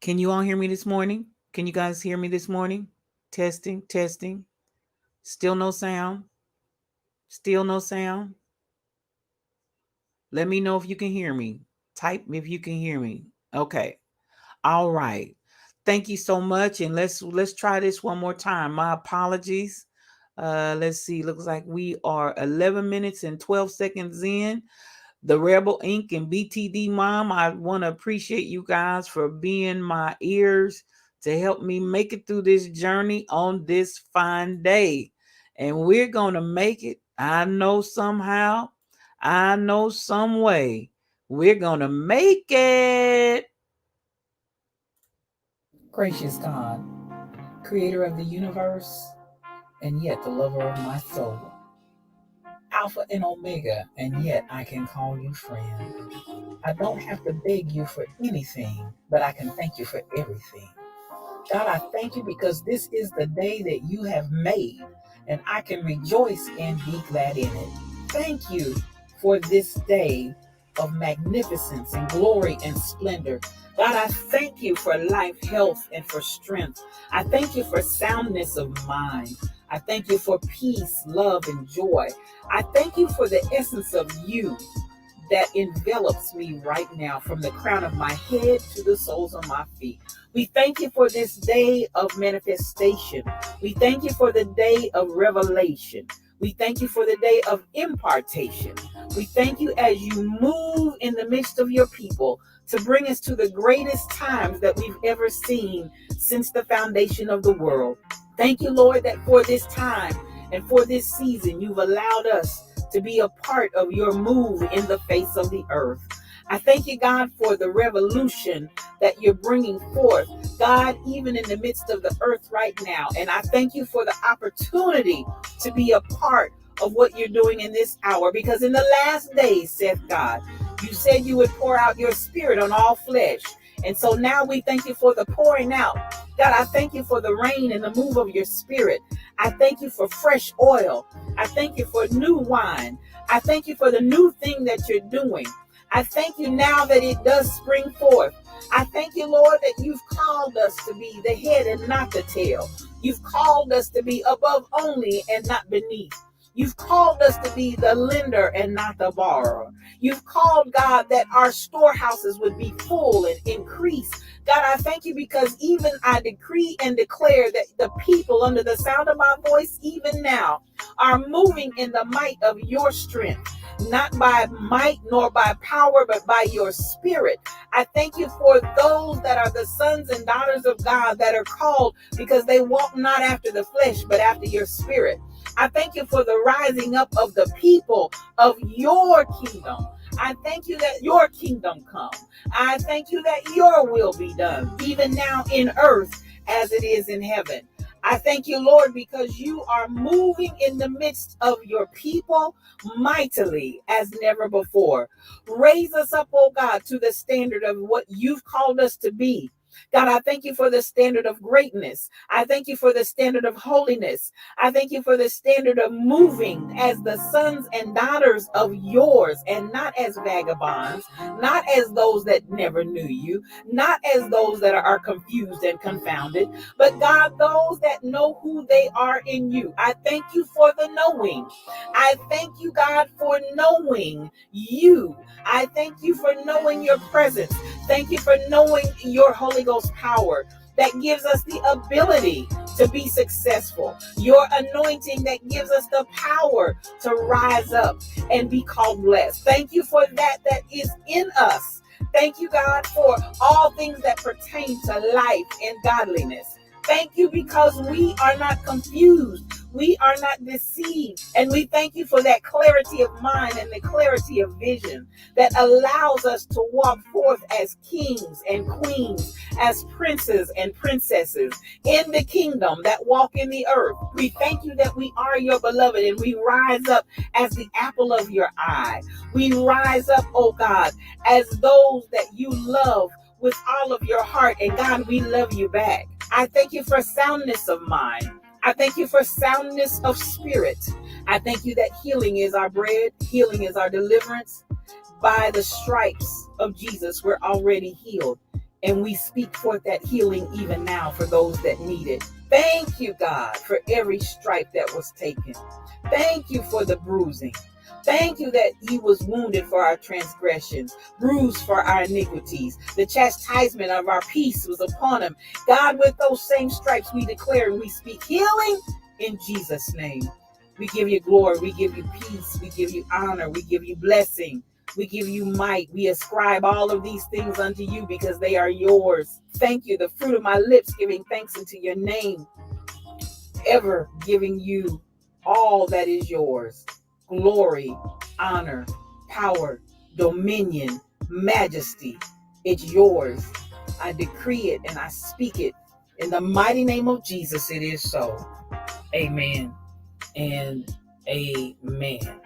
Can you all hear me this morning? Can you guys hear me this morning? Testing, testing. Still no sound. Still no sound. Let me know if you can hear me. Type if you can hear me. Okay. All right. Thank you so much. And let's try this one more time. My apologies. Let's see. Looks like we are 11 minutes and 12 seconds in. The Rebel Inc. and BTD Mom, I want to appreciate you guys for being my ears to help me make it through this journey on this fine day. And we're going to make it. I know somehow, I know some way. We're going to make it. Gracious God, creator of the universe, and yet the lover of my soul. Alpha and Omega, and yet I can call you friend. I don't have to beg you for anything, but I can thank you for everything. God, I thank you because this is the day that you have made, and I can rejoice and be glad in it. Thank you for this day of magnificence and glory and splendor. God, I thank you for life, health, and for strength. I thank you for soundness of mind. I thank you for peace, love, and joy. I thank you for the essence of you that envelops me right now from the crown of my head to the soles of my feet. We thank you for this day of manifestation. We thank you for the day of revelation. We thank you for the day of impartation. We thank you as you move in the midst of your people to bring us to the greatest times that we've ever seen since the foundation of the world. Thank you, Lord, that for this time and for this season, you've allowed us to be a part of your move in the face of the earth. I thank you, God, for the revolution that you're bringing forth, God, even in the midst of the earth right now. And I thank you for the opportunity to be a part of what you're doing in this hour, because in the last days, saith God, you said you would pour out your spirit on all flesh. And so now we thank you for the pouring out. God, I thank you for the rain and the move of your spirit. I thank you for fresh oil. I thank you for new wine. I thank you for the new thing that you're doing. I thank you now that it does spring forth. I thank you, Lord, that you've called us to be the head and not the tail. You've called us to be above only and not beneath. You've called us to be the lender and not the borrower. You've called, God, that our storehouses would be full and increase. God, I thank you because even I decree and declare that the people under the sound of my voice, even now, are moving in the might of your strength. Not by might nor by power, but by your spirit. I thank you for those that are the sons and daughters of God that are called because they walk not after the flesh, but after your spirit. I thank you for the rising up of the people of your kingdom. I thank you that your kingdom come. I thank you that your will be done, even now in earth as it is in heaven. I thank you, Lord, because you are moving in the midst of your people mightily as never before. Raise us up, oh God, to the standard of what you've called us to be. God, I thank you for the standard of greatness. I thank you for the standard of holiness. I thank you for the standard of moving as the sons and daughters of yours and not as vagabonds, not as those that never knew you, not as those that are confused and confounded, but God, those that know who they are in you. I thank you for the knowing. I thank you, God, for knowing you. I thank you for knowing your presence. Thank you for knowing your Holy Ghost power that gives us the ability to be successful. Your anointing that gives us the power to rise up and be called blessed. Thank you for that is in us. Thank you, God, for all things that pertain to life and godliness. Thank you because we are not confused. We are not deceived. And we thank you for that clarity of mind and the clarity of vision that allows us to walk forth as kings and queens, as princes and princesses in the kingdom that walk in the earth. We thank you that we are your beloved and we rise up as the apple of your eye. We rise up, oh God, as those that you love with all of your heart. And God, we love you back. I thank you for soundness of mind. I thank you for soundness of spirit. I thank you that healing is our bread. Healing is our deliverance. By the stripes of Jesus, we're already healed. And we speak forth that healing even now for those that need it. Thank you, God, for every stripe that was taken. Thank you for the bruising. Thank you that he was wounded for our transgressions, bruised for our iniquities. The chastisement of our peace was upon him. God, with those same stripes we declare and we speak healing in Jesus' name. We give you glory. We give you peace. We give you honor. We give you blessing. We give you might. We ascribe all of these things unto you because they are yours. Thank you. The fruit of my lips giving thanks unto your name, ever giving you all that is yours. Glory, honor, power, dominion, majesty. It's yours. I decree it and I speak it. In the mighty name of Jesus, it is so. Amen and amen.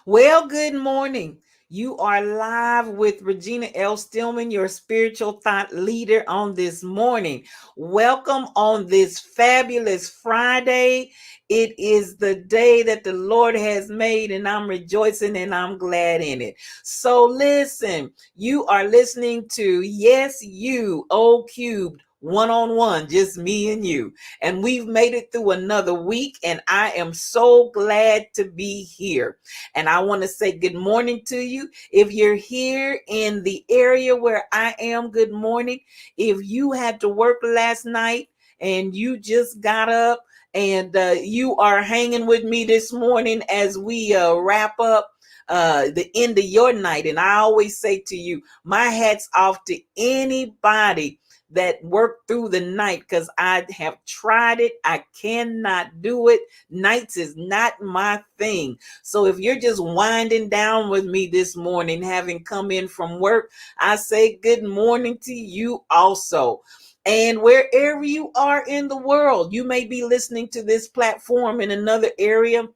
Well, good morning. You are live with Regina L. Stillman, your spiritual thought leader on this morning. Welcome on this fabulous Friday. It is the day that the Lord has made, and I'm rejoicing and I'm glad in it. So listen, you are listening to Yes You, O Cubed, one-on-one, just me and you. And we've made it through another week, and I am so glad to be here. And I want to say good morning to you. If you're here in the area where I am, good morning. If you had to work last night and you just got up and you are hanging with me this morning as we wrap up the end of your night. And I always say to you, my hat's off to anybody that worked through the night, because I have tried it. I cannot do it. Nights is not my thing. So if you're just winding down with me this morning, having come in from work, I say good morning to you also. And wherever you are in the world, you may be listening to this platform in another area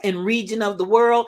and region of the world,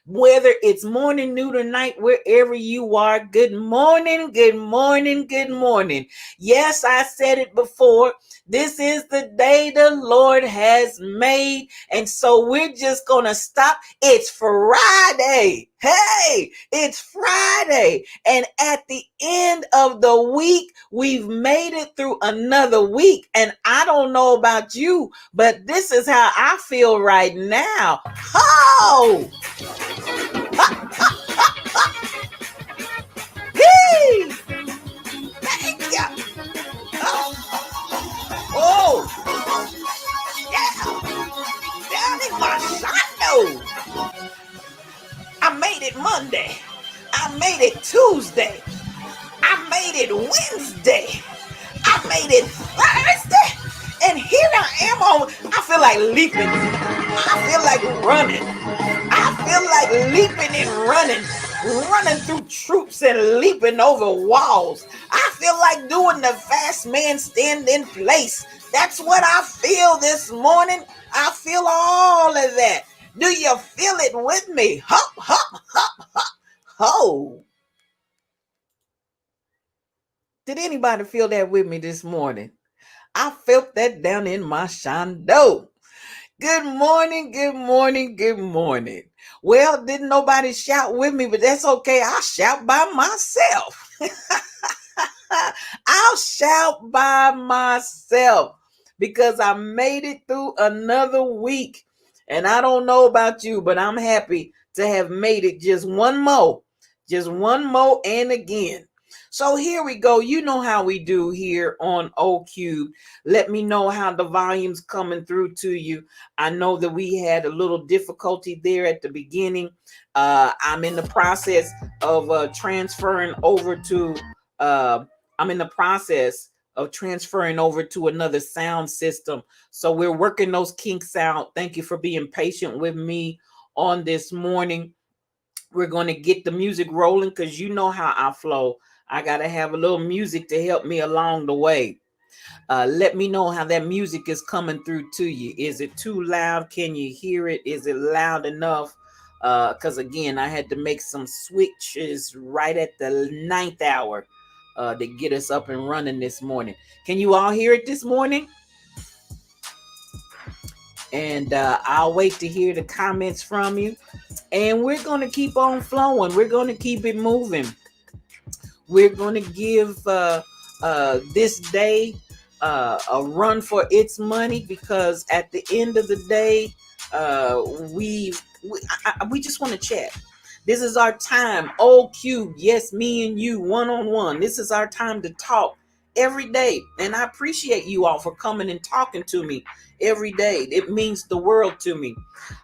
whether it's morning, noon, or night, wherever you are, good morning, good morning, good morning. Yes, I said it before. This is the day the Lord has made. And so we're just going to stop. It's Friday. Hey, it's Friday. And at the end of the week, we've made it through another week. And I don't know about you, but this is how I feel right now. Oh! Hey! Thank you! Oh! Yeah! Down in my shadow! I made it Monday. I made it Tuesday. I made it Wednesday. I made it Thursday. And here I am on, I feel like leaping. I feel like running. I feel like leaping and running through troops and leaping over walls. I feel like doing the fast man stand in place. That's what I feel this morning. I feel all of that. Do you feel it with me? Hop, hop, hop, hop, ho. Did anybody feel that with me this morning? I felt that down in my shando. Good morning, good morning, good morning. Well, didn't nobody shout with me, but that's okay. I'll shout by myself. I'll shout by myself because I made it through another week. And I don't know about you, but I'm happy to have made it just one more and again. So here we go. You know how we do here on O Cube. Let me know how the volume's coming through to you. I know that we had a little difficulty there at the beginning. I'm in the process of transferring over to another sound system. So we're working those kinks out. Thank you for being patient with me on this morning. We're going to get the music rolling because you know how I flow. I got to have a little music to help me along the way. Let me know how that music is coming through to you. Is it too loud? Can you hear it? Is it loud enough? Because again, I had to make some switches right at the ninth hour to get us up and running this morning. Can you all hear it this morning? And I'll wait to hear the comments from you. And we're going to keep on flowing. We're going to keep it moving. We're going to give this day a run for its money, because at the end of the day, we just want to chat. This is our time. O Cube, yes, me and you, one-on-one. This is our time to talk every day. And I appreciate you all for coming and talking to me every day. It means the world to me.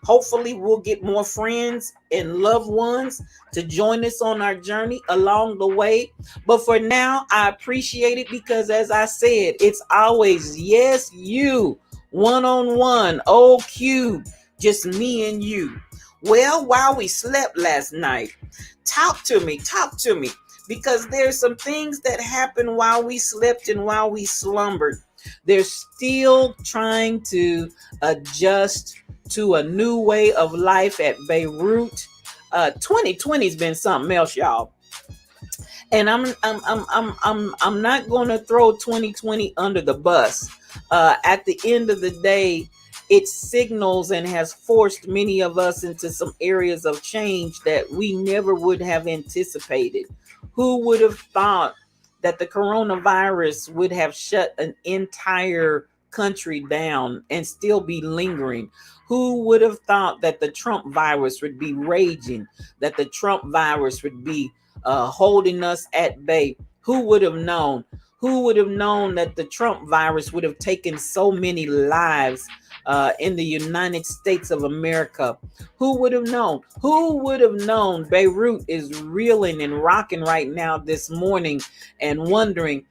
Hopefully we'll get more friends and loved ones to join us on our journey along the way. But for now, I appreciate it, because as I said, it's always yes, you, one-on-one, O Cube, just me and you. Well, while we slept last night, talk to me, because there's some things that happened while we slept and while we slumbered. They're still trying to adjust to a new way of life at Beirut. 2020 has been something else, y'all. And I'm not going to throw 2020 under the bus. At the end of the day, it signals and has forced many of us into some areas of change that we never would have anticipated. Who would have thought that the coronavirus would have shut an entire country down and still be lingering? Who would have thought that the Trump virus would be raging, that the Trump virus would be holding us at bay? Who would have known? Who would have known that the Trump virus would have taken so many lives in the United States of America? Who would have known? Who would have known Beirut is reeling and rocking right now this morning and wondering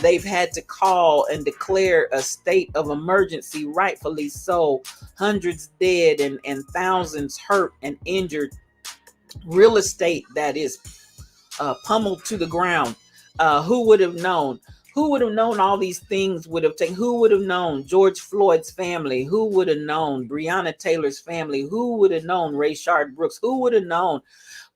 they've had to call and declare a state of emergency, rightfully so. Hundreds dead and thousands hurt and injured. Real estate that is pummeled to the ground. Who would have known? Who would have known all these things would have taken? Who would have known George Floyd's family? Who would have known Breonna Taylor's family? Who would have known Rayshard Brooks? Who would have known?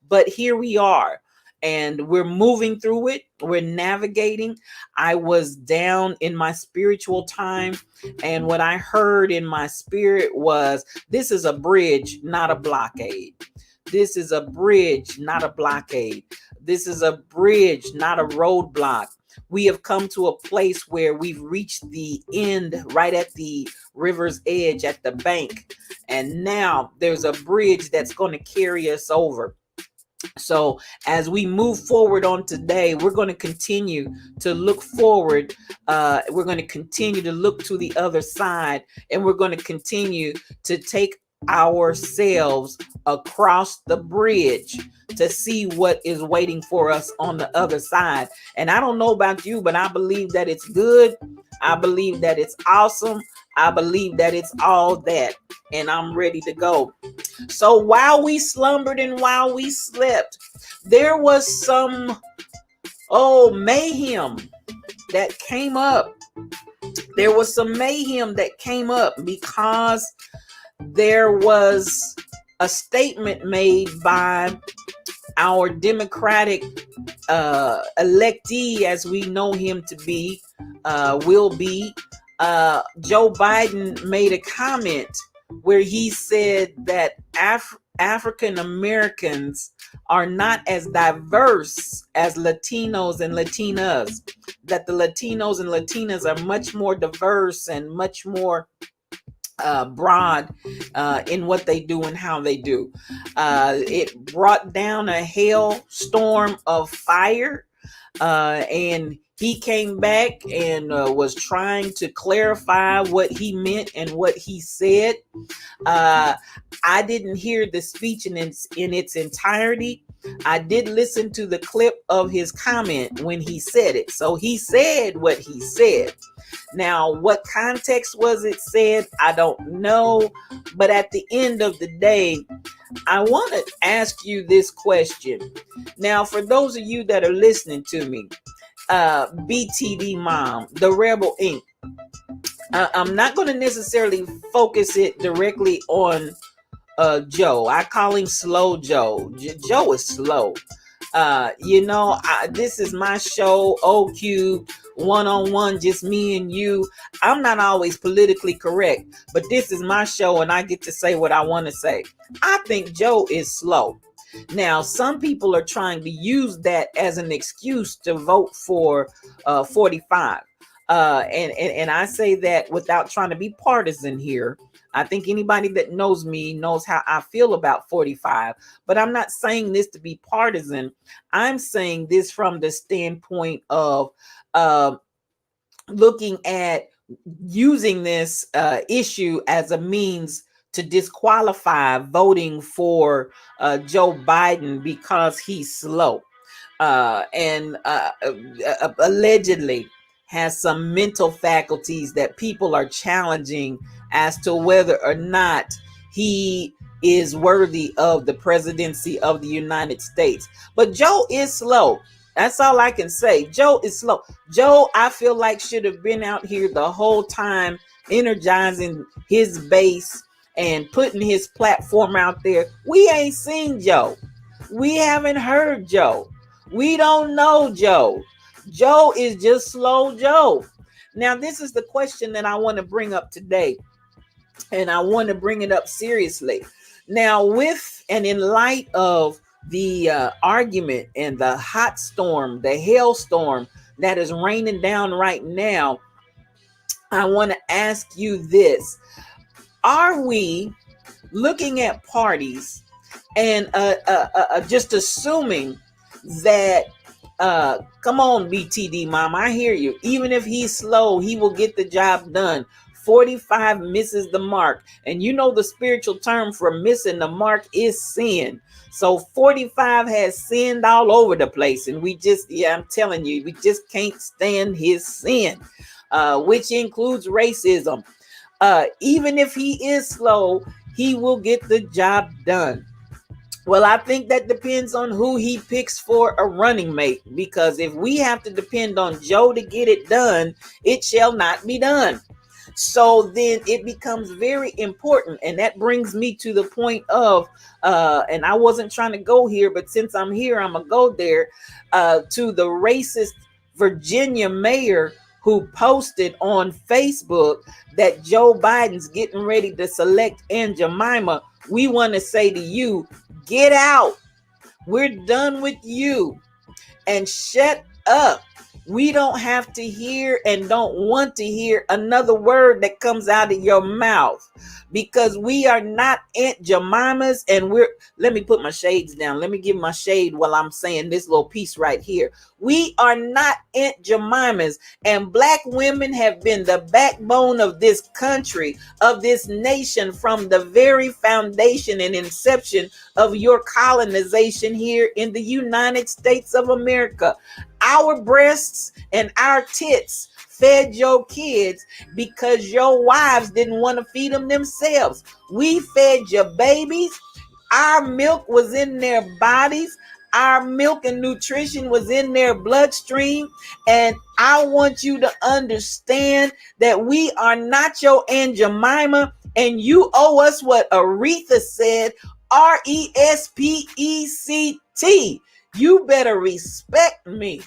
But here we are, and we're moving through it. We're navigating. I was down in my spiritual time, and what I heard in my spirit was, this is a bridge, not a blockade. This is a bridge, not a blockade. This is a bridge, not a roadblock. We have come to a place where we've reached the end, right at the river's edge, at the bank. And now there's a bridge that's going to carry us over. So as we move forward on today, we're going to continue to look forward. We're going to continue to look to the other side, and we're going to continue to take ourselves across the bridge to see what is waiting for us on the other side. And I don't know about you, but I believe that it's good. I believe that it's awesome. I believe that it's all that, and I'm ready to go. So while we slumbered and while we slept, there was some mayhem that came up. There was some mayhem that came up because there was a statement made by our Democratic electee, as we know him to be, will be. Joe Biden made a comment where he said that African Americans are not as diverse as Latinos and Latinas, that the Latinos and Latinas are much more diverse and much more broad in what they do and how they do. It brought down a hailstorm of fire, and he came back and was trying to clarify what he meant and what he said. I didn't hear the speech in its entirety. I did listen to the clip of his comment when he said it. So he said what he said. Now, what context was it said? I don't know. But at the end of the day, I want to ask you this question. Now, for those of you that are listening to me, BTD Mom, the Rebel Inc., I'm not going to necessarily focus it directly on Joe. I call him Slow Joe. Joe is slow. This is my show, O Cube, one-on-one, just me and you. I'm not always politically correct, but this is my show and I get to say what I want to say. I think Joe is slow. Now, some people are trying to use that as an excuse to vote for 45. And I say that without trying to be partisan here. I think anybody that knows me knows how I feel about 45, but I'm not saying this to be partisan. I'm saying this from the standpoint of looking at using this issue as a means to disqualify voting for Joe Biden because he's slow and allegedly has some mental faculties that people are challenging as to whether or not he is worthy of the presidency of the United States. But Joe is slow. That's all I can say. Joe is slow. Joe, I feel like, should have been out here the whole time, energizing his base and putting his platform out there. We ain't seen Joe. We haven't heard Joe. We don't know Joe. Joe is just slow Joe. Now, this is the question that I want to bring up today, and I want to bring it up seriously. Now, with and in light of the argument and the hot storm, the hailstorm that is raining down right now, I want to ask you this. Are we looking at parties and just assuming that, come on, BTD Mom, I hear you. Even if he's slow, he will get the job done. 45 misses the mark. And you know the spiritual term for missing the mark is sin. So 45 has sinned all over the place. And I'm telling you, we just can't stand his sin, which includes racism. Even if he is slow, he will get the job done. Well, I think that depends on who he picks for a running mate, because if we have to depend on Joe to get it done, it shall not be done. So then it becomes very important. And that brings me to the point of, and I wasn't trying to go here, but since I'm here, I'm going to go there, to the racist Virginia mayor who posted on Facebook that Joe Biden's getting ready to select Aunt Jemima. We want to say to you, get out. We're done with you. And shut up. We don't have to hear and don't want to hear another word that comes out of your mouth, because we are not Aunt Jemimas. And let me put my shades down. Let me give my shade while I'm saying this little piece right here. We are not Aunt Jemimas, and Black women have been the backbone of this country, of this nation, from the very foundation and inception of your colonization here in the United States of America. Our breasts and our tits fed your kids because your wives didn't want to feed them themselves. We fed your babies. Our milk was in their bodies. Our milk and nutrition was in their bloodstream. And I want you to understand that we are not your Aunt Jemima, and you owe us what Aretha said, RESPECT. You better respect me.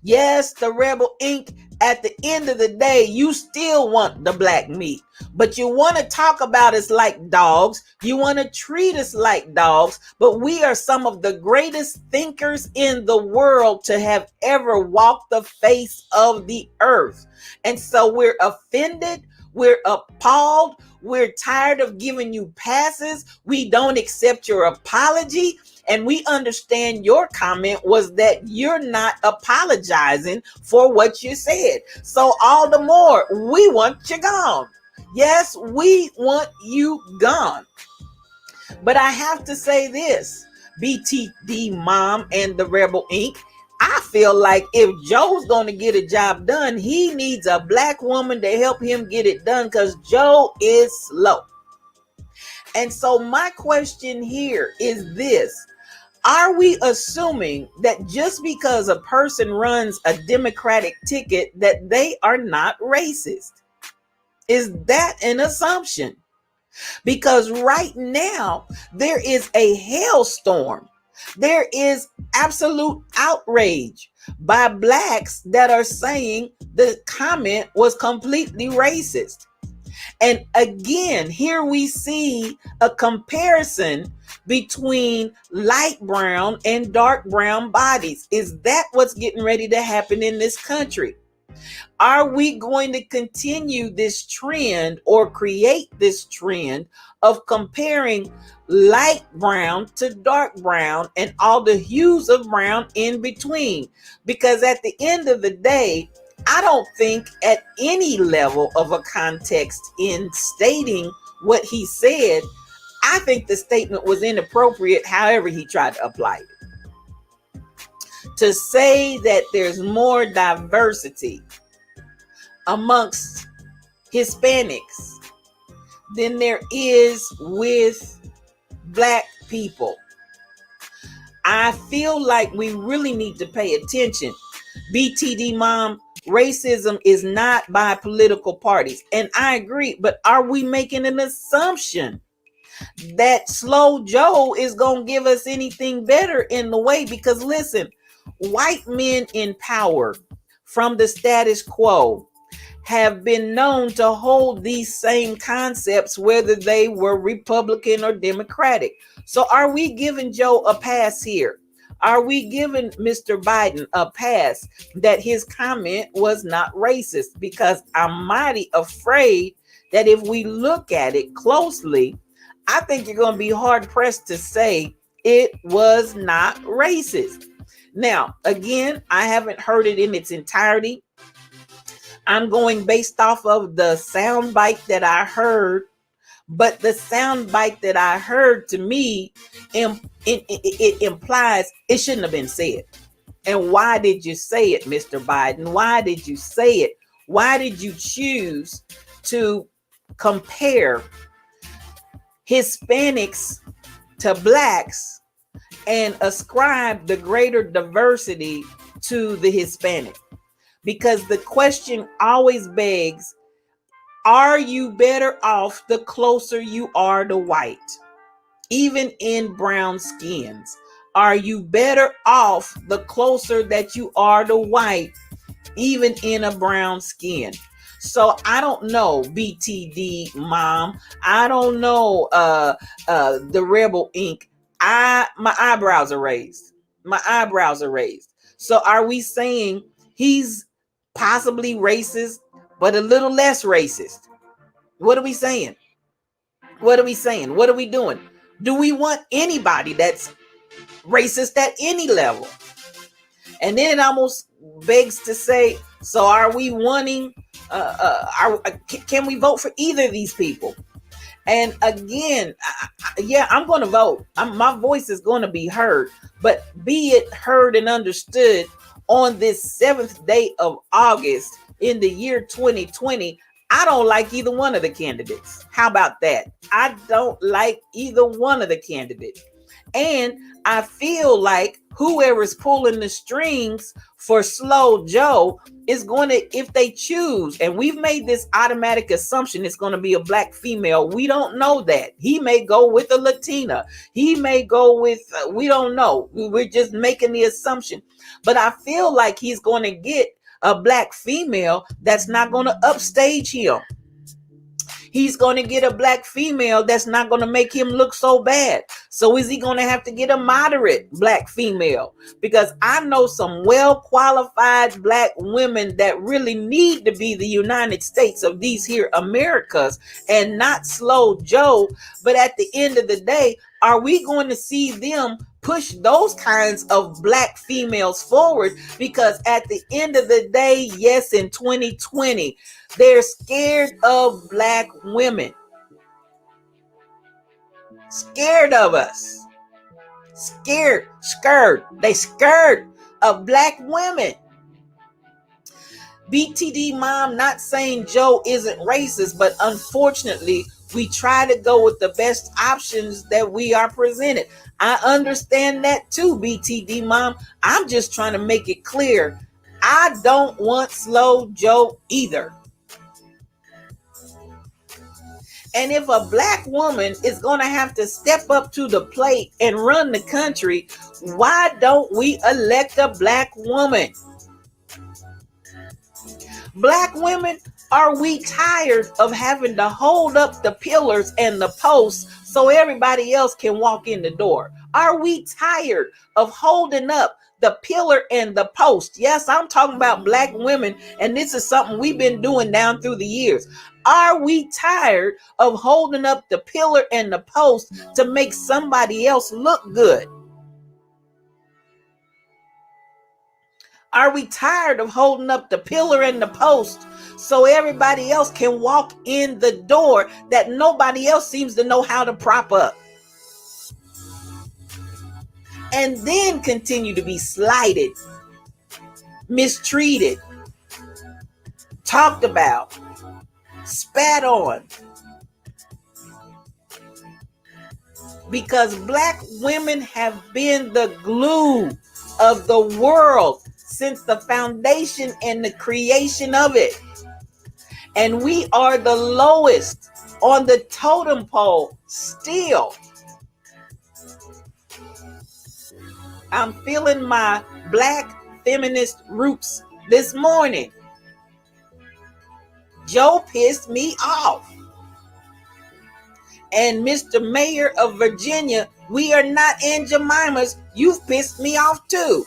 Yes, the Rebel Inc., at the end of the day, you still want the black meat, but you want to talk about us like dogs. You want to treat us like dogs, but we are some of the greatest thinkers in the world to have ever walked the face of the earth. And so we're offended. We're appalled. We're tired of giving you passes. We don't accept your apology. And we understand your comment was that you're not apologizing for what you said. So all the more, we want you gone. Yes, we want you gone. But I have to say this, BTD Mom and the Rebel Inc., I feel like if Joe's going to get a job done, he needs a black woman to help him get it done, because Joe is slow. And so my question here is this. Are we assuming that just because a person runs a Democratic ticket that they are not racist? Is that an assumption? Because right now, there is a hailstorm. There is absolute outrage by blacks that are saying the comment was completely racist. And again, here we see a comparison between light brown and dark brown bodies. Is that what's getting ready to happen in this country? Are we going to continue this trend or create this trend of comparing light brown to dark brown and all the hues of brown in between? Because at the end of the day, I don't think at any level of a context in stating what he said, I think the statement was inappropriate, however he tried to apply it. To say that there's more diversity amongst Hispanics than there is with black people, I feel like we really need to pay attention. BTD Mom, racism is not by political parties. And I agree, but are we making an assumption that Slow Joe is going to give us anything better in the way? Because listen, white men in power from the status quo have been known to hold these same concepts, whether they were Republican or Democratic. So are we giving Joe a pass here? Are we giving Mr. Biden a pass that his comment was not racist? Because I'm mighty afraid that if we look at it closely, I think you're going to be hard pressed to say it was not racist. Now, again, I haven't heard it in its entirety. I'm going based off of the sound bite that I heard, but the sound bite that I heard, to me, it implies it shouldn't have been said. And why did you say it, Mr. Biden? Why did you say it? Why did you choose to compare Hispanics to blacks and ascribe the greater diversity to the Hispanic? Because the question always begs, are you better off the closer you are to white? Even in brown skins, are you better off the closer that you are to white, even in a brown skin? So I don't know, BTD Mom. I don't know, the Rebel Ink. My eyebrows are raised. My eyebrows are raised. So are we saying he's possibly racist, but a little less racist? What are we saying? What are we saying? What are we doing? Do we want anybody that's racist at any level? And then it almost begs to say, so are we wanting, can we vote for either of these people? And again, I'm going to vote. My voice is going to be heard, but be it heard and understood on this 7th day of August in the year 2020, I don't like either one of the candidates. How about that? I don't like either one of the candidates. And I feel like whoever's pulling the strings for Slow Joe is going to, if they choose, and we've made this automatic assumption it's going to be a black female. We don't know that. He may go with a Latina. He may go with, we don't know. We're just making the assumption. But I feel like he's going to get a black female that's not going to upstage him. He's going to get a black female that's not going to make him look so bad. So is he going to have to get a moderate black female? Because I know some well-qualified black women that really need to be the United States of these here Americas and not Slow Joe. But at the end of the day, are we going to see them push those kinds of black females forward? Because at the end of the day, yes, in 2020, they're scared of black women. Scared of us. Scared. They scared of black women. BTD Mom, not saying Joe isn't racist, but unfortunately, we try to go with the best options that we are presented. I understand that too, BTD Mom. I'm just trying to make it clear. I don't want Slow Joe either. And if a black woman is going to have to step up to the plate and run the country, why don't we elect a black woman? Black women, are we tired of having to hold up the pillars and the posts so everybody else can walk in the door? Are we tired of holding up the pillar and the post? Yes, I'm talking about black women, and this is something we've been doing down through the years. Are we tired of holding up the pillar and the post to make somebody else look good? Are we tired of holding up the pillar and the post so everybody else can walk in the door that nobody else seems to know how to prop up? And then continue to be slighted, mistreated, talked about, spat on. Because black women have been the glue of the world since the foundation and the creation of it. And we are the lowest on the totem pole still. I'm feeling my black feminist roots this morning. Joe pissed me off. And Mr. Mayor of Virginia, we are not Aunt Jemima's. You've pissed me off too.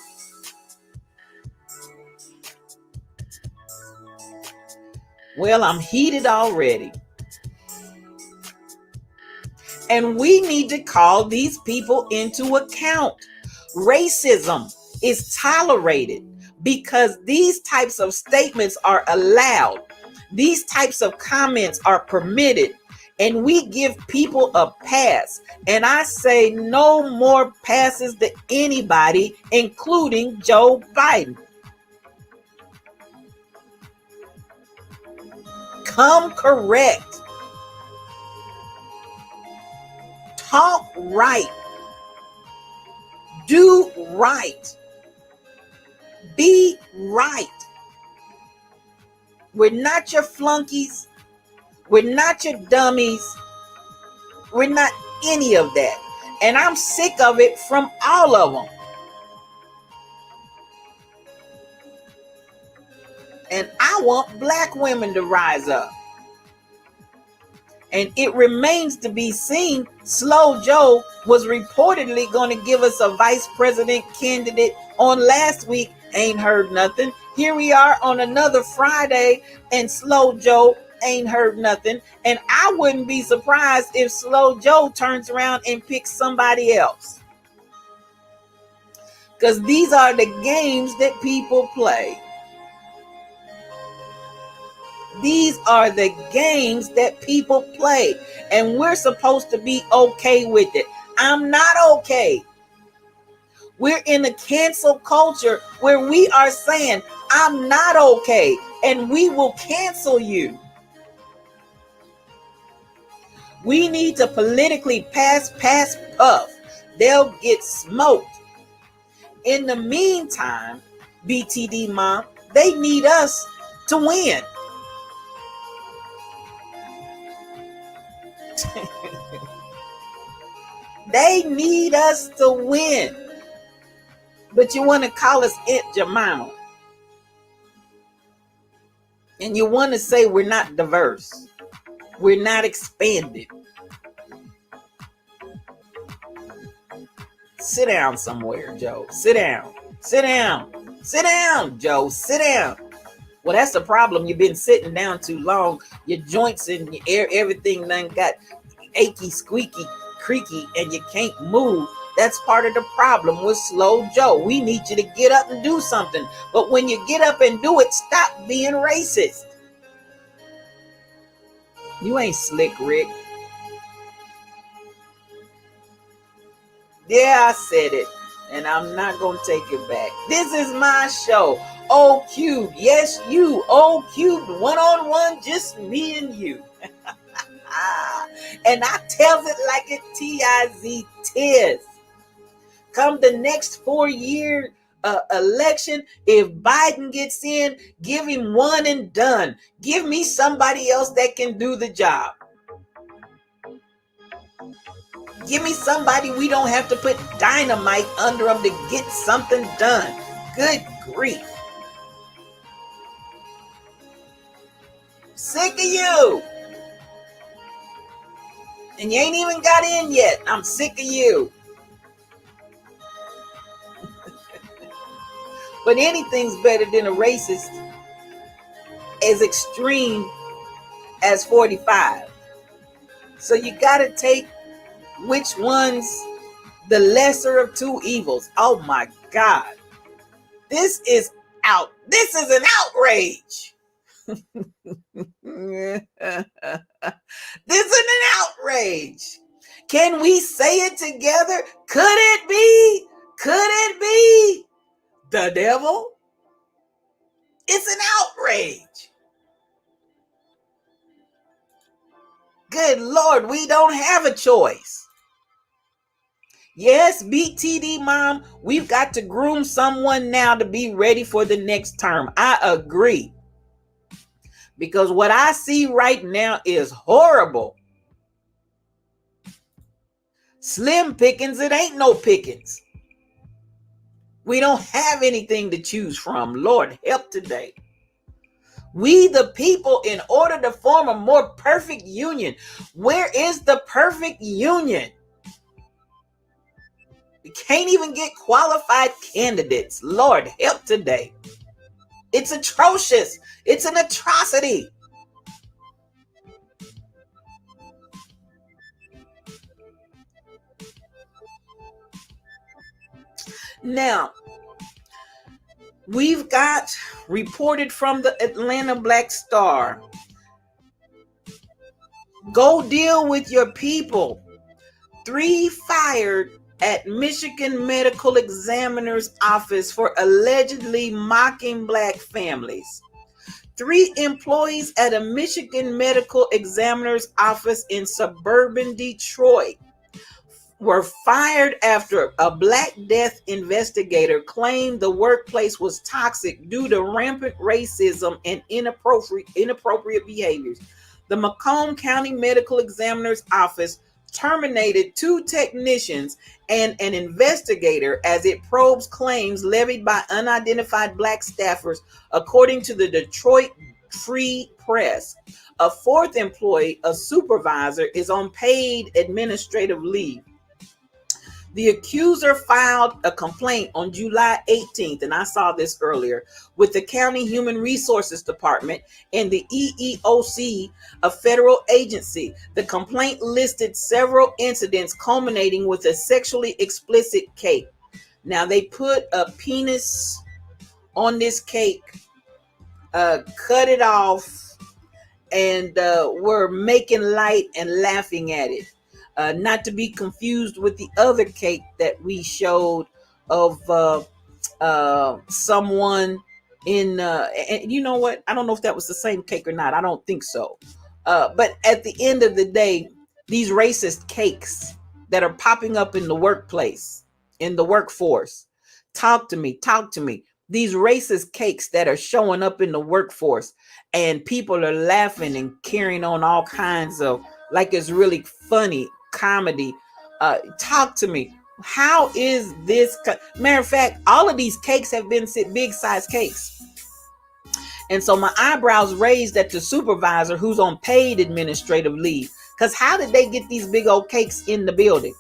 Well, I'm heated already. And we need to call these people into account. Racism is tolerated because these types of statements are allowed. These types of comments are permitted. And we give people a pass. And I say no more passes to anybody, including Joe Biden. Come correct. Talk right. Do right. Be right. We're not your flunkies. We're not your dummies. We're not any of that. And I'm sick of it from all of them. And I want black women to rise up. And it remains to be seen. Slow Joe was reportedly going to give us a vice president candidate on last week. Ain't heard nothing. Here we are on another Friday, and Slow Joe ain't heard nothing. And I wouldn't be surprised if Slow Joe turns around and picks somebody else. Because these are the games that people play. These are the games that people play. And we're supposed to be okay with it. I'm not okay. We're in a cancel culture where we are saying, I'm not okay. And we will cancel you. We need to politically pass, puff. They'll get smoked. In the meantime, BTD Mom, they need us to win. They need us to win. But you want to call us Aunt Jemima. And you want to say we're not diverse. We're not expanded. Sit down somewhere, Joe. Sit down. Sit down. Sit down, Joe. Sit down. Well, that's the problem. You've been sitting down too long. Your joints and your air, everything done got achy, squeaky, creaky, and you can't move. That's part of the problem with Slow Joe. We need you to get up and do something. But when you get up and do it, stop being racist. You ain't slick, Rick. Yeah, I said it. And I'm not going to take it back. This is my show. O Cubed. Yes, you. O Cubed. One-on-one. Just me and you. And I tells it like it T-I-Z-tis. Come the next 4-year election, if Biden gets in, give him one and done. Give me somebody else that can do the job. Give me somebody we don't have to put dynamite under them to get something done. Good grief. Sick of you. And you ain't even got in yet. I'm sick of you. But anything's better than a racist as extreme as 45. So you got to take which one's the lesser of two evils. Oh my God. This is out. This is an outrage. This is an outrage. Can we say it together? Could it be? Could it be the devil? It's an outrage. Good Lord, we don't have a choice. Yes, BTD mom, we've got to groom someone now to be ready for the next term. I agree. Because what I see right now is horrible. Slim pickings, it ain't no pickings. We don't have anything to choose from. Lord, help today. We the people, in order to form a more perfect union. Where is the perfect union? We can't even get qualified candidates. Lord, help today. It's atrocious. It's an atrocity. Now, we've got reported from the Atlanta Black Star. Go deal with your people. 3 fired at Michigan Medical Examiner's office for allegedly mocking Black families. 3 employees at a Michigan Medical Examiner's office in suburban Detroit were fired after a Black Death investigator claimed the workplace was toxic due to rampant racism and inappropriate behaviors. The Macomb County Medical Examiner's office terminated 2 technicians and an investigator as it probes claims levied by unidentified Black staffers, according to the Detroit Free Press. A 4th employee, a supervisor, is on paid administrative leave. The accuser filed a complaint on July 18th, and I saw this earlier, with the County Human Resources Department and the EEOC, a federal agency. The complaint listed several incidents culminating with a sexually explicit cake. Now, they put a penis on this cake, cut it off, and were making light and laughing at it. Not to be confused with the other cake that we showed of someone in, and you know what? I don't know if that was the same cake or not. I don't think so. But at the end of the day, these racist cakes that are popping up in the workplace, in the workforce, talk to me. These racist cakes that are showing up in the workforce, and people are laughing and carrying on all kinds of, like it's really funny comedy. Talk to me. How is this? Matter of fact, all of these cakes have been big size cakes. And so my eyebrows raised at the supervisor who's on paid administrative leave. Because how did they get these big old cakes in the building?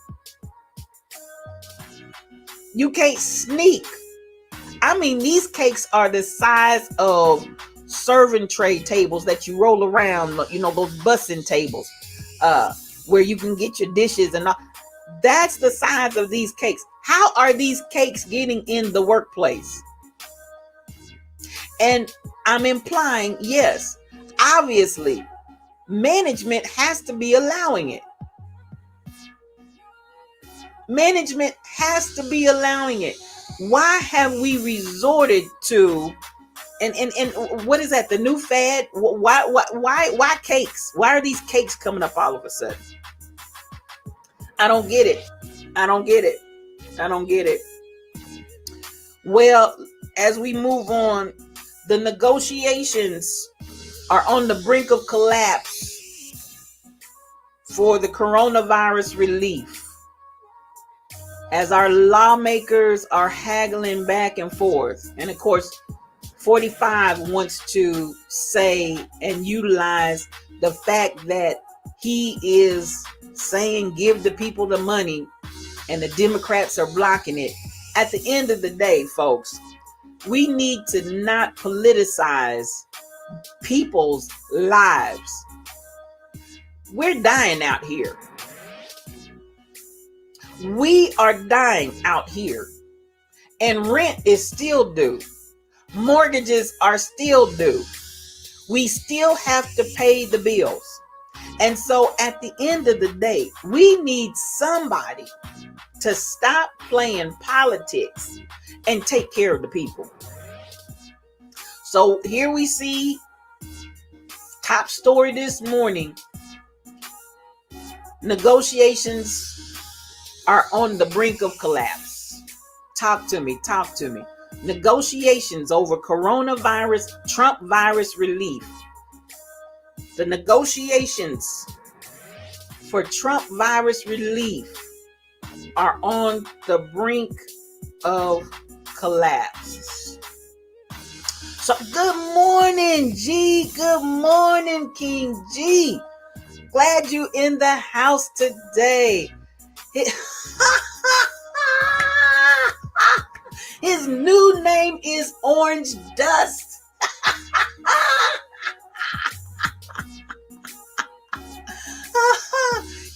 You can't sneak. I mean, these cakes are the size of serving tray tables that you roll around, you know, those bussing tables, where you can get your dishes and all. That's the size of these cakes. How are these cakes getting in the workplace? And I'm implying, yes, obviously, management has to be allowing it. Management has to be allowing it. Why have we resorted to, and what is that, the new fad? Why cakes? Why are these cakes coming up all of a sudden? I don't get it. Well, as we move on, the negotiations are on the brink of collapse for the coronavirus relief, as our lawmakers are haggling back and forth. And of course, 45 wants to say and utilize the fact that he is saying give the people the money and the Democrats are blocking it. At the end of the day, folks, we need to not politicize people's lives. We're dying out here. We are dying out here. And rent is still due. Mortgages are still due. We still have to pay the bills. And so at the end of the day, we need somebody to stop playing politics and take care of the people. So here we see top story this morning. Negotiations are on the brink of collapse. Talk to me. Negotiations over coronavirus, Trump virus relief. The negotiations for Trump virus relief are on the brink of collapse. So good morning, G. Good morning, King G. Glad you in the house today. His new name is Orange Dust.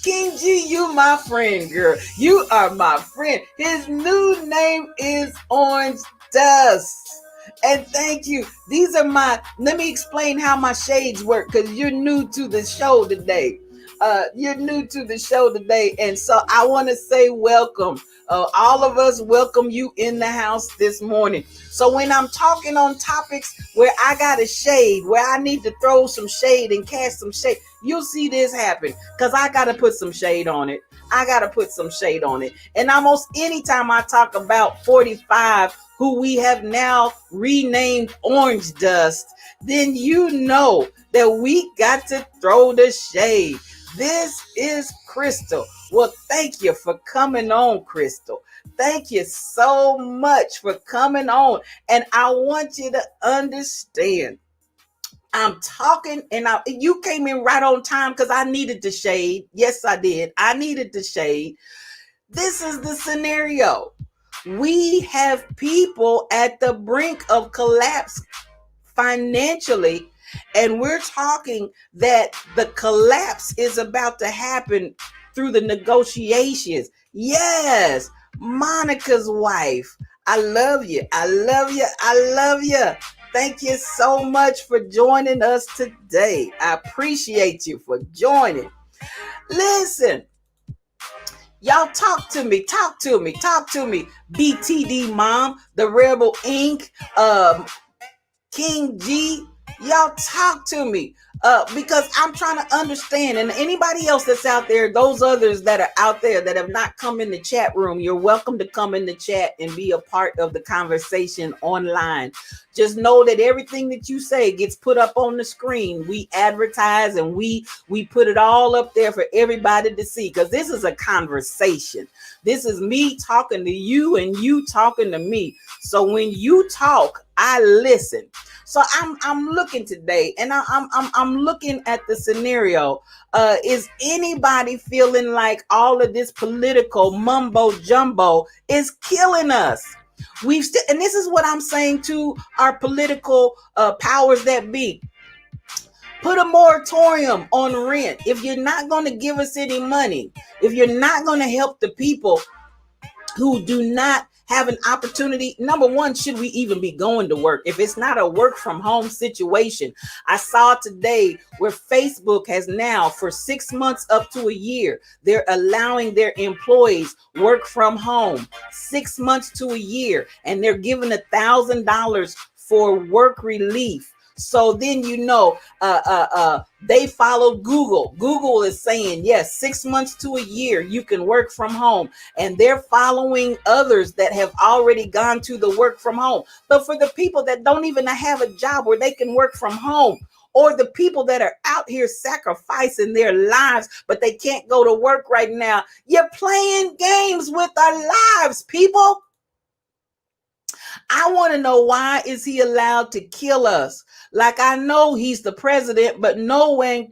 King G, you my friend, girl. You are my friend. His new name is Orange Dust. And thank you. These are let me explain how my shades work, because you're new to the show today. And so I want to say welcome. All of us welcome you in the house this morning. So when I'm talking on topics where I got a shade, where I need to throw some shade and cast some shade, you'll see this happen, because I got to put some shade on it. And almost anytime I talk about 45, who we have now renamed Orange Dust, then you know that we got to throw the shade. This is Crystal. Well, thank you for coming on, Crystal. Thank you so much for coming on. And I want you to understand, I'm talking, and you came in right on time, because I needed the shade. Yes, I did. I needed the shade. This is the scenario. We have people at the brink of collapse financially, and we're talking that the collapse is about to happen through the negotiations. Yes, Monica's wife. I love you. Thank you so much for joining us today. I appreciate you for joining. Listen, y'all talk to me. BTD Mom, the Rebel Inc., King G, y'all talk to me. Because I'm trying to understand, and anybody else that's out there, those others that are out there that have not come in the chat room, you're welcome to come in the chat and be a part of the conversation online. Just know that everything that you say gets put up on the screen. We advertise and we put it all up there for everybody to see, because this is a conversation. This is me talking to you and you talking to me. So when you talk, I listen. So I'm looking today, and I'm looking at the scenario. Is anybody feeling like all of this political mumbo jumbo is killing us? And this is what I'm saying to our political powers that be. Put a moratorium on rent. If you're not going to give us any money, if you're not going to help the people who do not have an opportunity, number one, should we even be going to work? If it's not a work from home situation, I saw today where Facebook has now, for 6 months up to a year, they're allowing their employees work from home, 6 months to a year, and they're giving $1,000 for work relief. So then, they follow Google. Google is saying, yes, 6 months to a year, you can work from home. And they're following others that have already gone to the work from home. But for the people that don't even have a job where they can work from home, or the people that are out here sacrificing their lives, but they can't go to work right now. You're playing games with our lives, people. I want to know, why is he allowed to kill us? Like, I know he's the president, but no one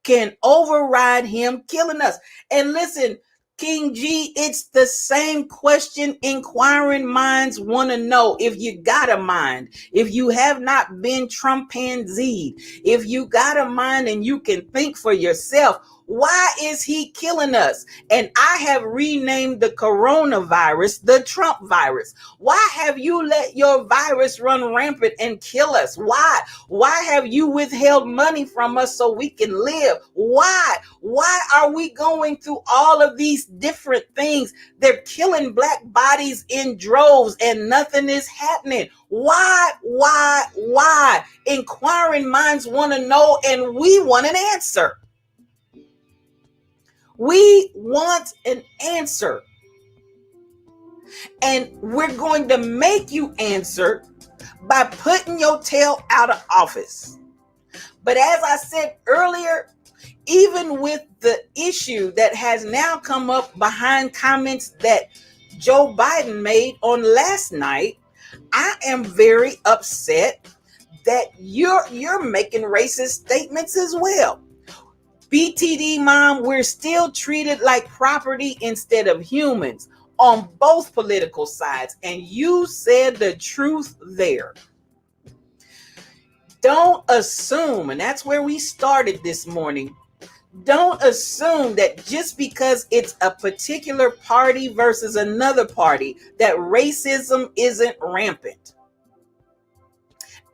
can override him killing us. And listen, King G, it's the same question inquiring minds want to know. If you got a mind, if you have not been Trumpanzeed, if you got a mind and you can think for yourself, why is he killing us? And I have renamed the coronavirus the Trump virus. Why have you let your virus run rampant and kill us? Why? Why have you withheld money from us so we can live? Why? Why are we going through all of these different things? They're killing black bodies in droves and nothing is happening. Why? Inquiring minds want to know, and we want an answer. We want an answer. And we're going to make you answer by putting your tail out of office. But as I said earlier, even with the issue that has now come up behind comments that Joe Biden made on last night, I am very upset that you're making racist statements as well. BTD mom, we're still treated like property instead of humans on both political sides. And you said the truth there. Don't assume, and that's where we started this morning. Don't assume that just because it's a particular party versus another party, that racism isn't rampant.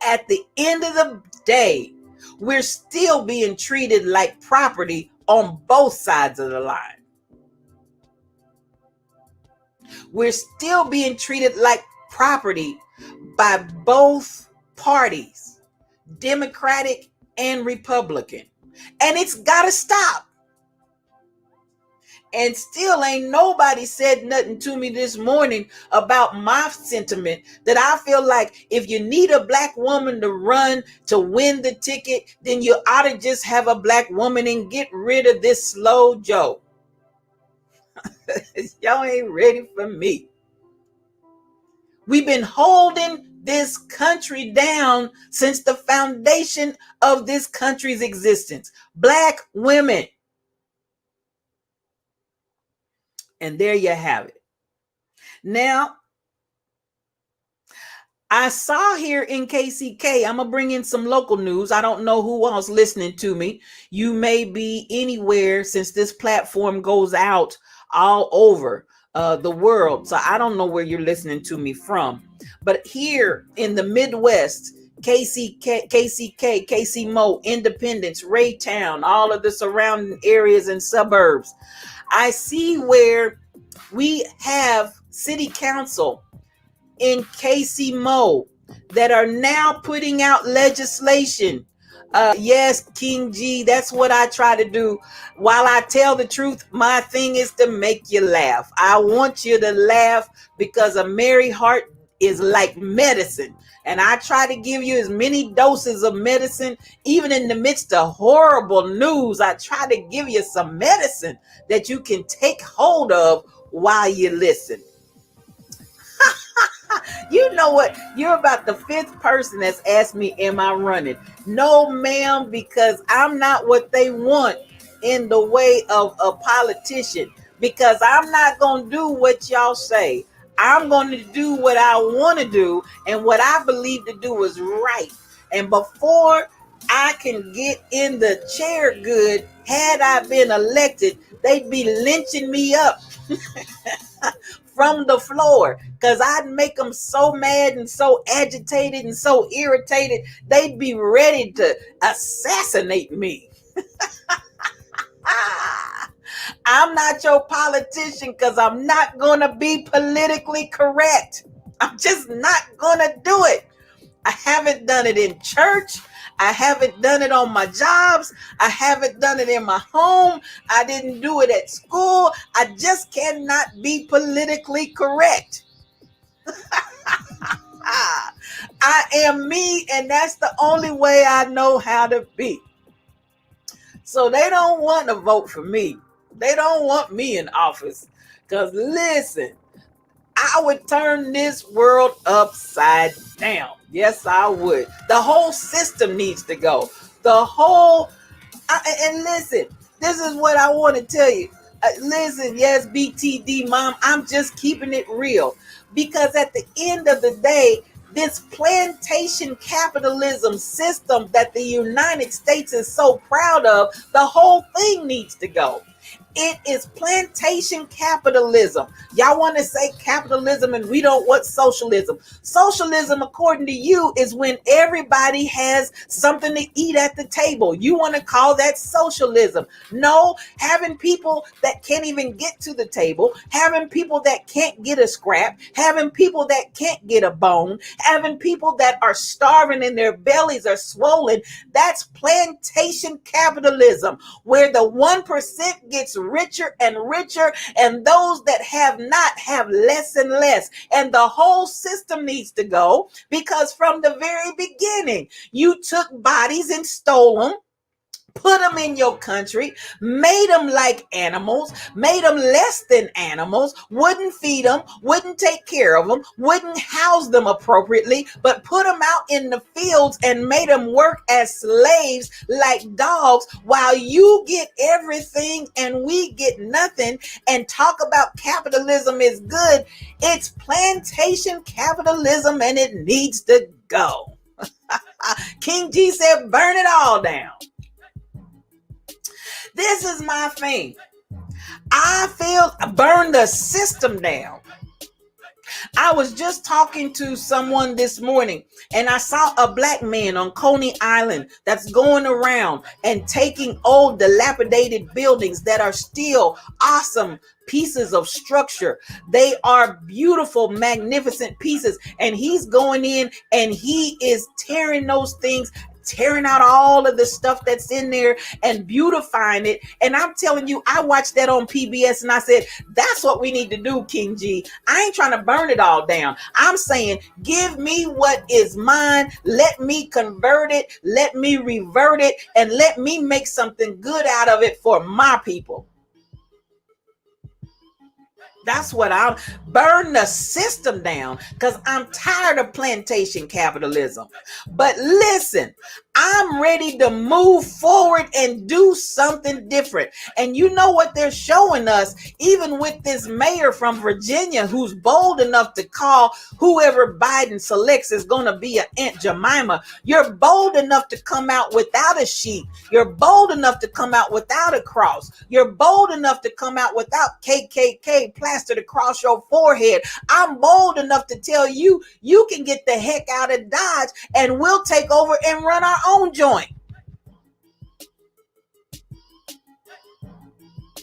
At the end of the day, we're still being treated like property on both sides of the line. We're still being treated like property by both parties, Democratic and Republican. And it's got to stop. And still ain't nobody said nothing to me this morning about my sentiment that I feel like if you need a black woman to run to win the ticket, then you ought to just have a black woman and get rid of this slow Joe. Y'all ain't ready for me. We've been holding this country down since the foundation of this country's existence. Black women. And there you have it. Now, I saw here in KCK, I'm going to bring in some local news. I don't know who else listening to me. You may be anywhere since this platform goes out all over the world. So I don't know where you're listening to me from. But here in the Midwest, KCK, KC Mo, Independence, Raytown, all of the surrounding areas and suburbs, I see where we have city council in KC Mo that are now putting out legislation. Yes, King G, that's what I try to do. While I tell the truth, my thing is to make you laugh. I want you to laugh because a merry heart is like medicine. And I try to give you as many doses of medicine, even in the midst of horrible news. I try to give you some medicine that you can take hold of while you listen. You know what? You're about the fifth person that's asked me, am I running? No, ma'am, because I'm not what they want in the way of a politician. Because I'm not going to do what y'all say. I'm going to do what I want to do, and what I believe to do is right. And before I can get in the chair good, had I been elected, they'd be lynching me up from the floor, because I'd make them so mad and so agitated and so irritated, they'd be ready to assassinate me. I'm not your politician because I'm not going to be politically correct. I'm just not going to do it. I haven't done it in church. I haven't done it on my jobs. I haven't done it in my home. I didn't do it at school. I just cannot be politically correct. I am me, and that's the only way I know how to be. So they don't want to vote for me. They don't want me in office. Because listen, I would turn this world upside down. Yes, I would. The whole system needs to go. The whole, and listen, this is what I want to tell you. Listen, yes, BTD mom, I'm just keeping it real. Because at the end of the day, this plantation capitalism system that the United States is so proud of, the whole thing needs to go. It is plantation capitalism. Y'all want to say capitalism and we don't want socialism. Socialism, according to you, is when everybody has something to eat at the table. You want to call that socialism. No, having people that can't even get to the table, having people that can't get a scrap, having people that can't get a bone, having people that are starving and their bellies are swollen, that's plantation capitalism, where the 1% gets richer and richer, and those that have not have less and less. And the whole system needs to go, because from the very beginning, you took bodies and stole them, put them in your country, made them like animals, made them less than animals, wouldn't feed them, wouldn't take care of them, wouldn't house them appropriately, but put them out in the fields and made them work as slaves like dogs, while you get everything and we get nothing, and talk about capitalism is good. It's plantation capitalism and it needs to go. King G said, burn it all down. This is my thing. I feel burn the system down. I was just talking to someone this morning, and I saw a black man on Coney Island that's going around and taking old dilapidated buildings that are still awesome pieces of structure. They are beautiful, magnificent pieces. And he's going in and he is tearing those things, tearing out all of the stuff that's in there and beautifying it. And I'm telling you, I watched that on PBS and I said, that's what we need to do, King G. I ain't trying to burn it all down. I'm saying, give me what is mine. Let me convert it. Let me revert it, and let me make something good out of it for my people. That's what I'll burn the system down, because I'm tired of plantation capitalism. But listen, I'm ready to move forward and do something different. And you know what they're showing us, even with this mayor from Virginia who's bold enough to call whoever Biden selects is going to be an Aunt Jemima. You're bold enough to come out without a sheet. You're bold enough to come out without a cross. You're bold enough to come out without KKK plastered across your forehead. I'm bold enough to tell you, you can get the heck out of Dodge and we'll take over and run our own joint.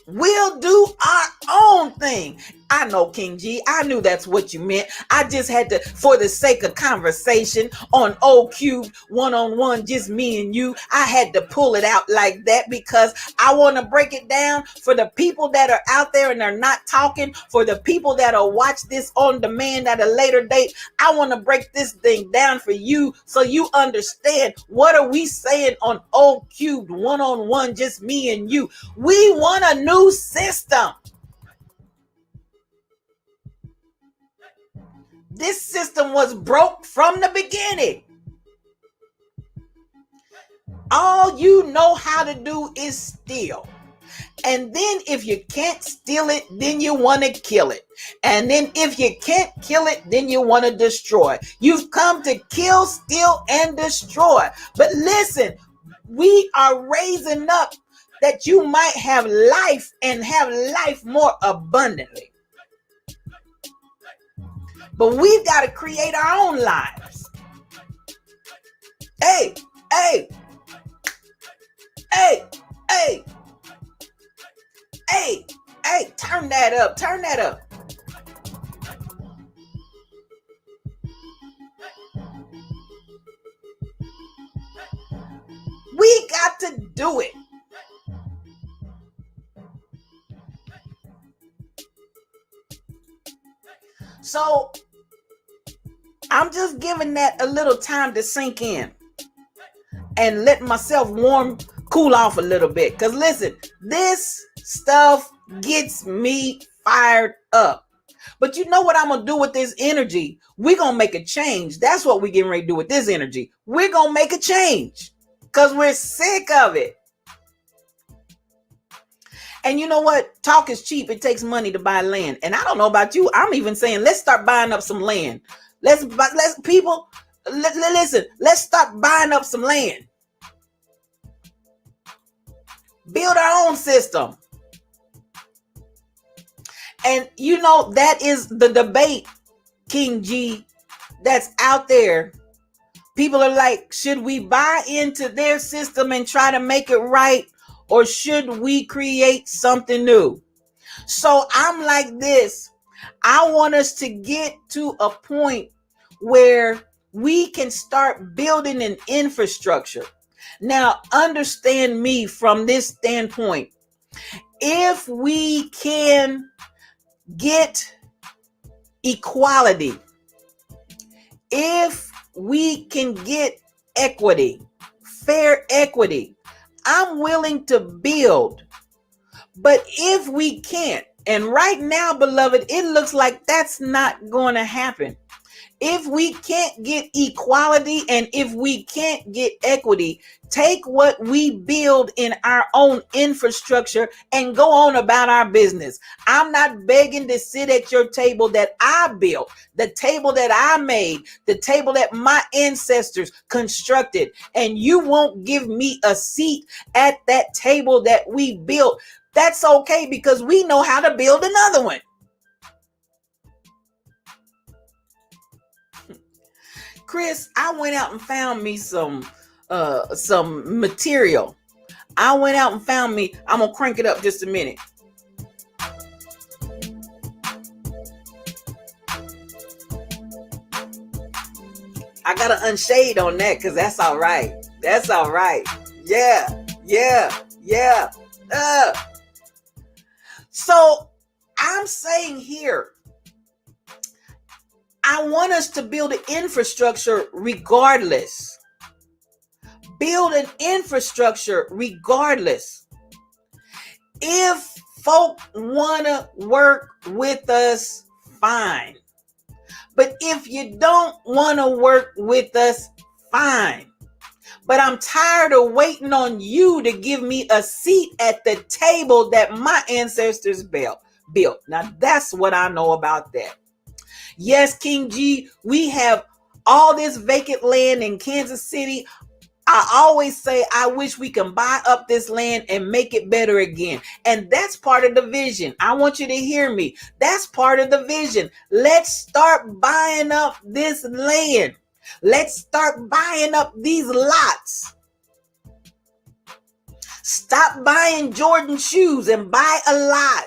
We'll do our own thing. I know, King G. I knew that's what you meant. I just had to, for the sake of conversation on O Cubed one-on-one, just me and you, I had to pull it out like that, because I want to break it down for the people that are out there and they're not talking, for the people that'll watch this on demand at a later date. I want to break this thing down for you so you understand what are we saying on O Cubed one-on-one, just me and you. We want a new system. This system was broke from the beginning. All you know how to do is steal. And then if you can't steal it, then you want to kill it. And then if you can't kill it, then you want to destroy. You've come to kill, steal, and destroy. But listen, we are raising up that you might have life and have life more abundantly. But we've got to create our own lives. Hey, hey, hey, hey, hey, hey, turn that up, turn that up. We got to do it. So I'm just giving that a little time to sink in and let myself cool off a little bit. Because listen, this stuff gets me fired up. But you know what I'm going to do with this energy? We're going to make a change. That's what we're getting ready to do with this energy. We're going to make a change because we're sick of it. And you know what? Talk is cheap. It takes money to buy land. And I don't know about you. I'm even saying, let's start buying up some land. Let's people, listen, let's start buying up some land. Build our own system. And you know, that is the debate, King G, that's out there. People are like, should we buy into their system and try to make it right? Or should we create something new? So I'm like this. I want us to get to a point where we can start building an infrastructure. Now, understand me from this standpoint. If we can get equality, if we can get equity, fair equity, I'm willing to build. But if we can't, and right now, beloved, it looks like that's not going to happen. If we can't get equality and if we can't get equity, take what we build in our own infrastructure and go on about our business. I'm not begging to sit at your table that I built, the table that I made, the table that my ancestors constructed, and you won't give me a seat at that table that we built. That's okay because we know how to build another one. Chris, I went out and found me some material. I went out and found me, I'm going to crank it up just a minute. I got to unshade on that because that's all right. That's all right. Yeah. So I'm saying here, I want us to build an infrastructure regardless. Build an infrastructure regardless. If folk want to work with us, fine. But if you don't want to work with us, fine. But I'm tired of waiting on you to give me a seat at the table that my ancestors built. Now, that's what I know about that. Yes, King G, we have all this vacant land in Kansas City. I always say, I wish we can buy up this land and make it better again. And that's part of the vision. I want you to hear me. That's part of the vision. Let's start buying up this land. Let's start buying up these lots. Stop buying Jordan shoes and buy a lot.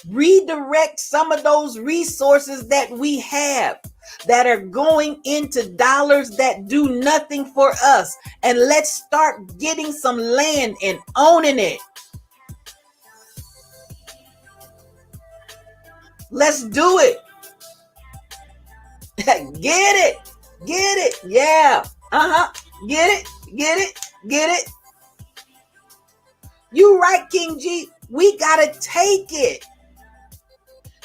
Redirect some of those resources that we have that are going into dollars that do nothing for us. And let's start getting some land and owning it. Let's do it. Get it. Yeah. Get it. You right, King G. We gotta take it.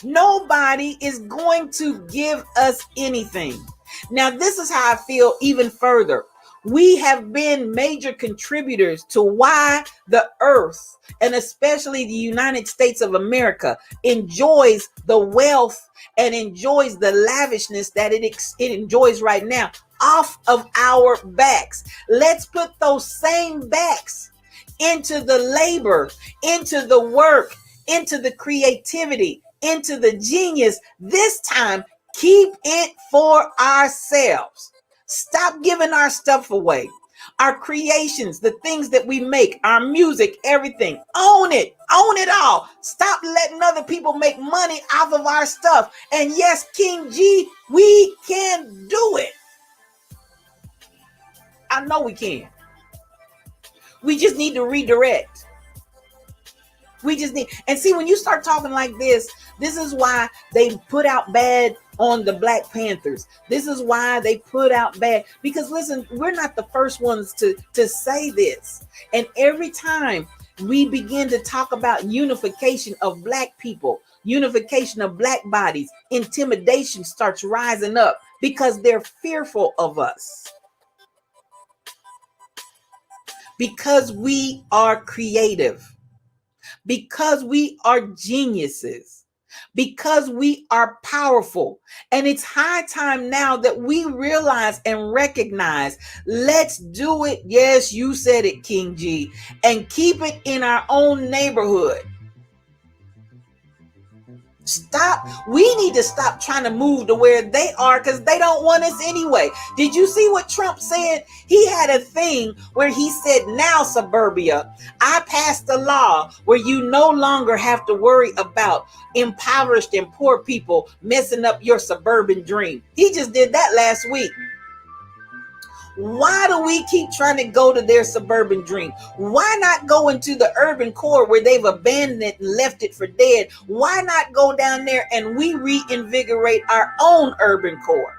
Nobody is going to give us anything. Now, this is how I feel even further. We have been major contributors to why the earth, and especially the United States of America, enjoys the wealth and enjoys the lavishness that it enjoys right now off of our backs. Let's put those same backs into the labor, into the work, into the creativity, into the genius. This time, keep it for ourselves. Stop giving our stuff away. Our creations, the things that we make, our music, everything. Own it. Own it all. Stop letting other people make money off of our stuff. And yes, King G, we can do it. I know we can. We just need to redirect. We just need, and see, when you start talking like this is why they put out bad on the Black Panthers. This is why they put out bad, because listen, we're not the first ones to say this. And every time we begin to talk about unification of Black people, unification of Black bodies, intimidation starts rising up because they're fearful of us. Because we are creative, because we are geniuses, because we are powerful. And it's high time now that we realize and recognize, let's do it. Yes, you said it, King G, and keep it in our own neighborhood. Stop. We need to stop trying to move to where they are, because they don't want us anyway. Did you see what Trump said? He had a thing where he said, now suburbia, I passed a law where you no longer have to worry about impoverished and poor people messing up your suburban dream. He just did that last week. Why do we keep trying to go to their suburban dream? Why not go into the urban core where they've abandoned it and left it for dead? Why not go down there and we reinvigorate our own urban core?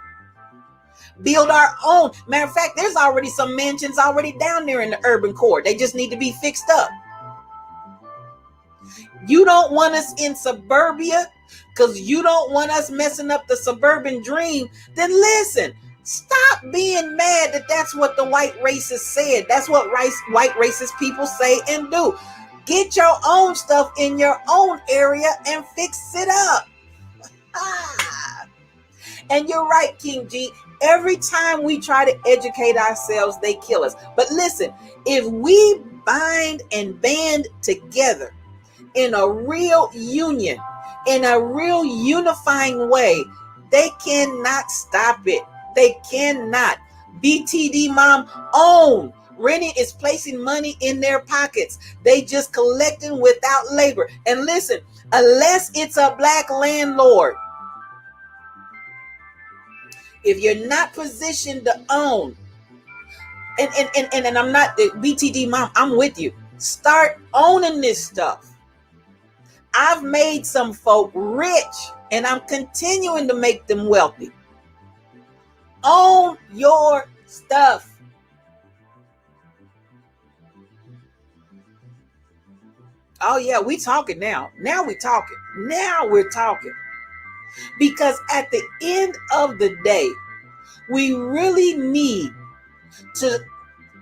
Build our own. Matter of fact, there's already some mansions already down there in the urban core. They just need to be fixed up. You don't want us in suburbia because you don't want us messing up the suburban dream. Then listen. Stop being mad that that's what the white racists said. That's what white racist people say and do. Get your own stuff in your own area and fix it up. And you're right, King G. Every time we try to educate ourselves, they kill us. But listen, if we bind and band together in a real union, in a real unifying way, they cannot stop it. They cannot. BTD mom own. Rennie is placing money in their pockets. They just collecting without labor. And listen, unless it's a Black landlord, if you're not positioned to own, and I'm not BTD mom, I'm with you. Start owning this stuff. I've made some folk rich, and I'm continuing to make them wealthy. Own your stuff. Oh yeah, we talking now. Now we're talking. Because at the end of the day, we really need to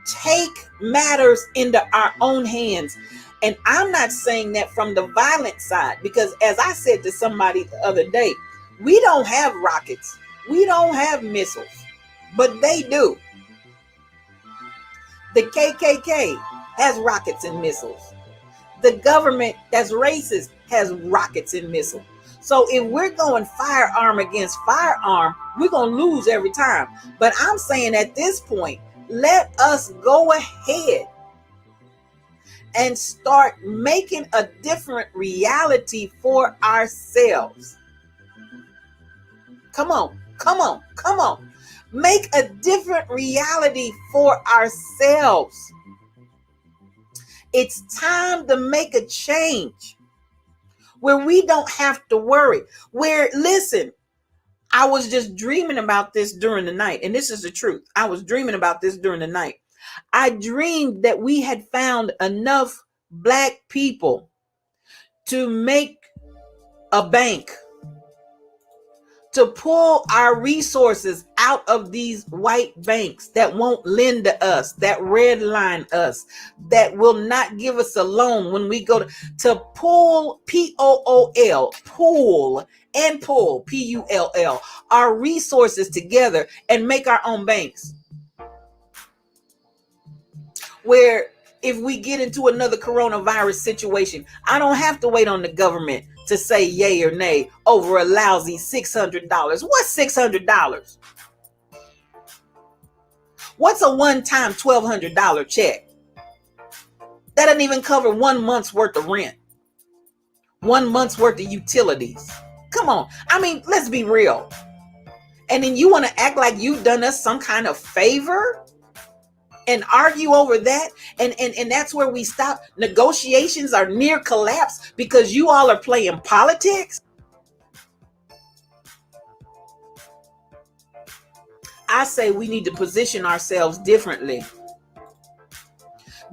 take matters into our own hands. And I'm not saying that from the violent side, because as I said to somebody the other day, we don't have rockets. We don't have missiles, but they do. The KKK has rockets and missiles. The government that's racist has rockets and missiles. So if we're going firearm against firearm, we're going to lose every time. But I'm saying at this point, let us go ahead and start making a different reality for ourselves. Come on. Make a different reality for ourselves. It's time to make a change where we don't have to worry. Where, listen, I was just dreaming about this during the night. And this is the truth. I was dreaming about this during the night. I dreamed that we had found enough Black people to make a bank, to pull our resources out of these white banks that won't lend to us, that redline us, that will not give us a loan when we go to pull, P-O-O-L, pull, P-U-L-L, our resources together and make our own banks. Where if we get into another coronavirus situation, I don't have to wait on the government to say yay or nay over a lousy $600. What's $600? What's a one-time $1,200 check? That doesn't even cover 1 month's worth of rent, 1 month's worth of utilities. Come on. I mean, let's be real. And then you want to act like you've done us some kind of favor and argue over that, and that's where we stop. Negotiations are near collapse because you all are playing politics. I say we need to position ourselves differently.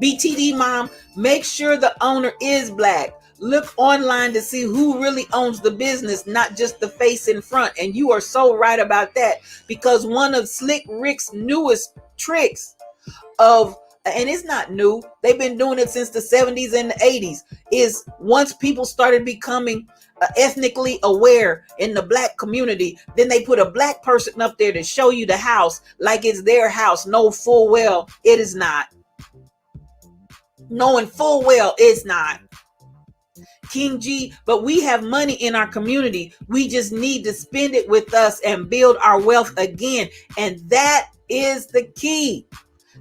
BTD mom, make sure the owner is black. Look online to see who really owns the business, not just the face in front. And you are so right about that, because one of Slick Rick's newest tricks of, and it's not new, they've been doing it since the 70s and the 80s, is once people started becoming ethnically aware in the black community, then they put a black person up there to show you the house like it's their house, know full well it is not. Knowing full well it's not. King G, but we have money in our community. We just need to spend it with us and build our wealth again. And that is the key.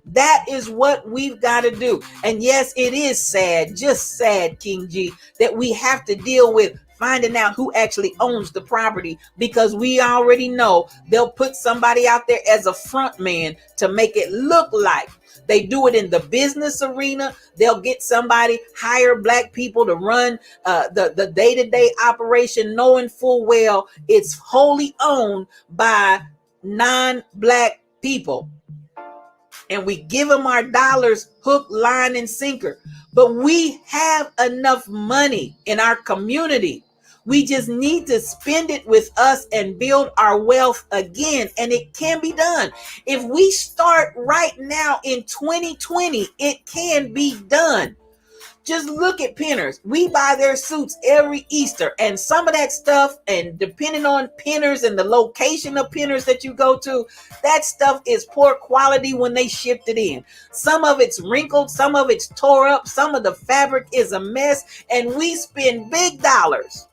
That is what we've got to do. And yes, it is sad, just sad, King G, that we have to deal with finding out who actually owns the property, because we already know they'll put somebody out there as a front man to make it look like. They do it in the business arena. They'll get somebody, hire black people to run the day-to-day operation, knowing full well it's wholly owned by non-black people. And we give them our dollars, hook, line, and sinker. But we have enough money in our community. We just need to spend it with us and build our wealth again. And it can be done. If we start right now in 2020, it can be done. Just look at Pinners. We buy their suits every Easter, and some of that stuff, and depending on Pinners and the location of Pinners that you go to, that stuff is poor quality when they shipped it in. Some of it's wrinkled, some of it's tore up, some of the fabric is a mess, and we spend big dollars.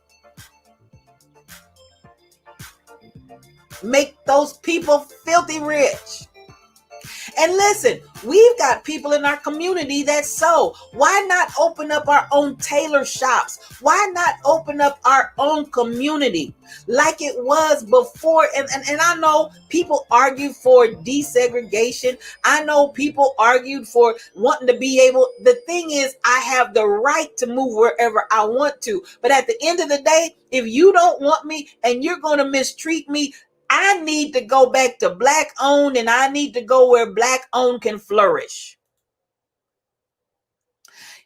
Make those people filthy rich. And listen, we've got people in our community that sew. Why not open up our own tailor shops? Why not open up our own community like it was before? And I know people argue for desegregation. I know people argued for wanting to be able. The thing is, I have the right to move wherever I want to. But at the end of the day, if you don't want me and you're going to mistreat me, I need to go back to black owned, and I need to go where black owned can flourish.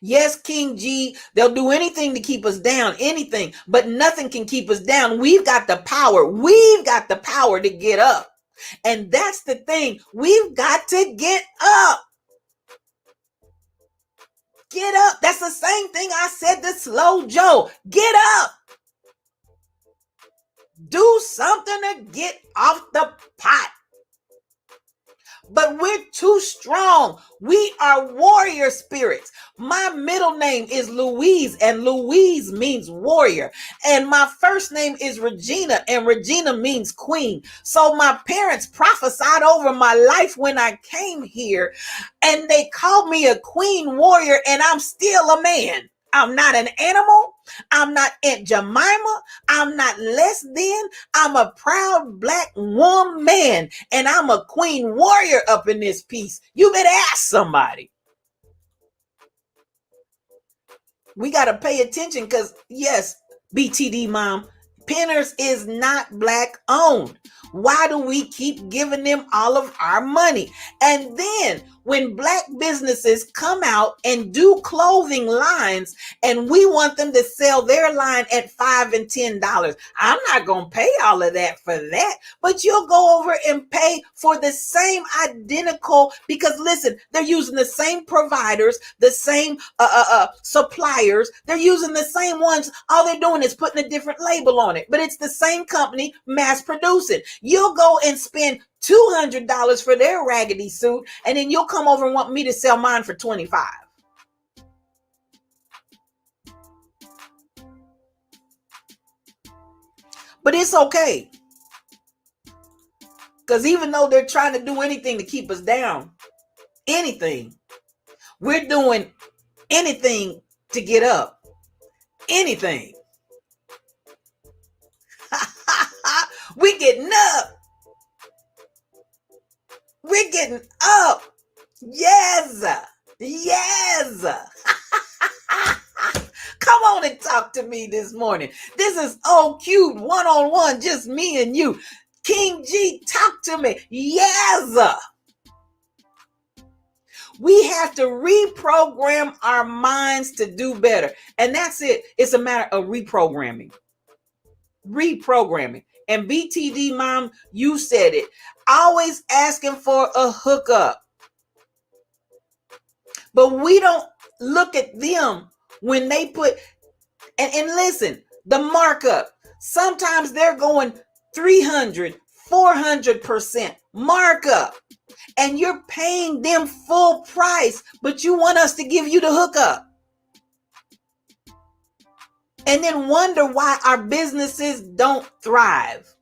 Yes, King G, they'll do anything to keep us down, anything, but nothing can keep us down. We've got the power. We've got the power to get up. And that's the thing. We've got to get up. Get up. That's the same thing I said to Slow Joe. Get up. Do something to get off the pot. But we're too strong. We are warrior spirits. My middle name is Louise, and Louise means warrior. And my first name is Regina, and Regina means queen. So my parents prophesied over my life when I came here, and they called me a queen warrior, and I'm still a man. I'm not an animal. I'm not Aunt Jemima. I'm not less than. I'm a proud black woman, and I'm a queen warrior up in this piece. You better ask somebody. We got to pay attention, because yes, BTD mom, Pinners is not black owned. Why do we keep giving them all of our money? And then when black businesses come out and do clothing lines, and we want them to sell their line at $5 and $10, I'm not going to pay all of that for that, but you'll go over and pay for the same identical, because listen, they're using the same providers, the same suppliers. They're using the same ones. All they're doing is putting a different label on it, but it's the same company mass producing. You'll go and spend $200 for their raggedy suit, and then you'll come over and want me to sell mine for $25. But it's okay, because even though they're trying to do anything to keep us down, anything, we're doing anything to get up. Anything. We're getting up. We're getting up. Yes. Yes. Come on and talk to me this morning. This is Oh Cute one-on-one, just me and you. King G, talk to me. Yes. We have to reprogram our minds to do better. And that's it. It's a matter of reprogramming. Reprogramming. And BTD mom, you said it. Always asking for a hookup. But we don't look at them when they put, and listen, the markup. Sometimes they're going 300, 400% markup. And you're paying them full price, but you want us to give you the hookup. And then wonder why our businesses don't thrive.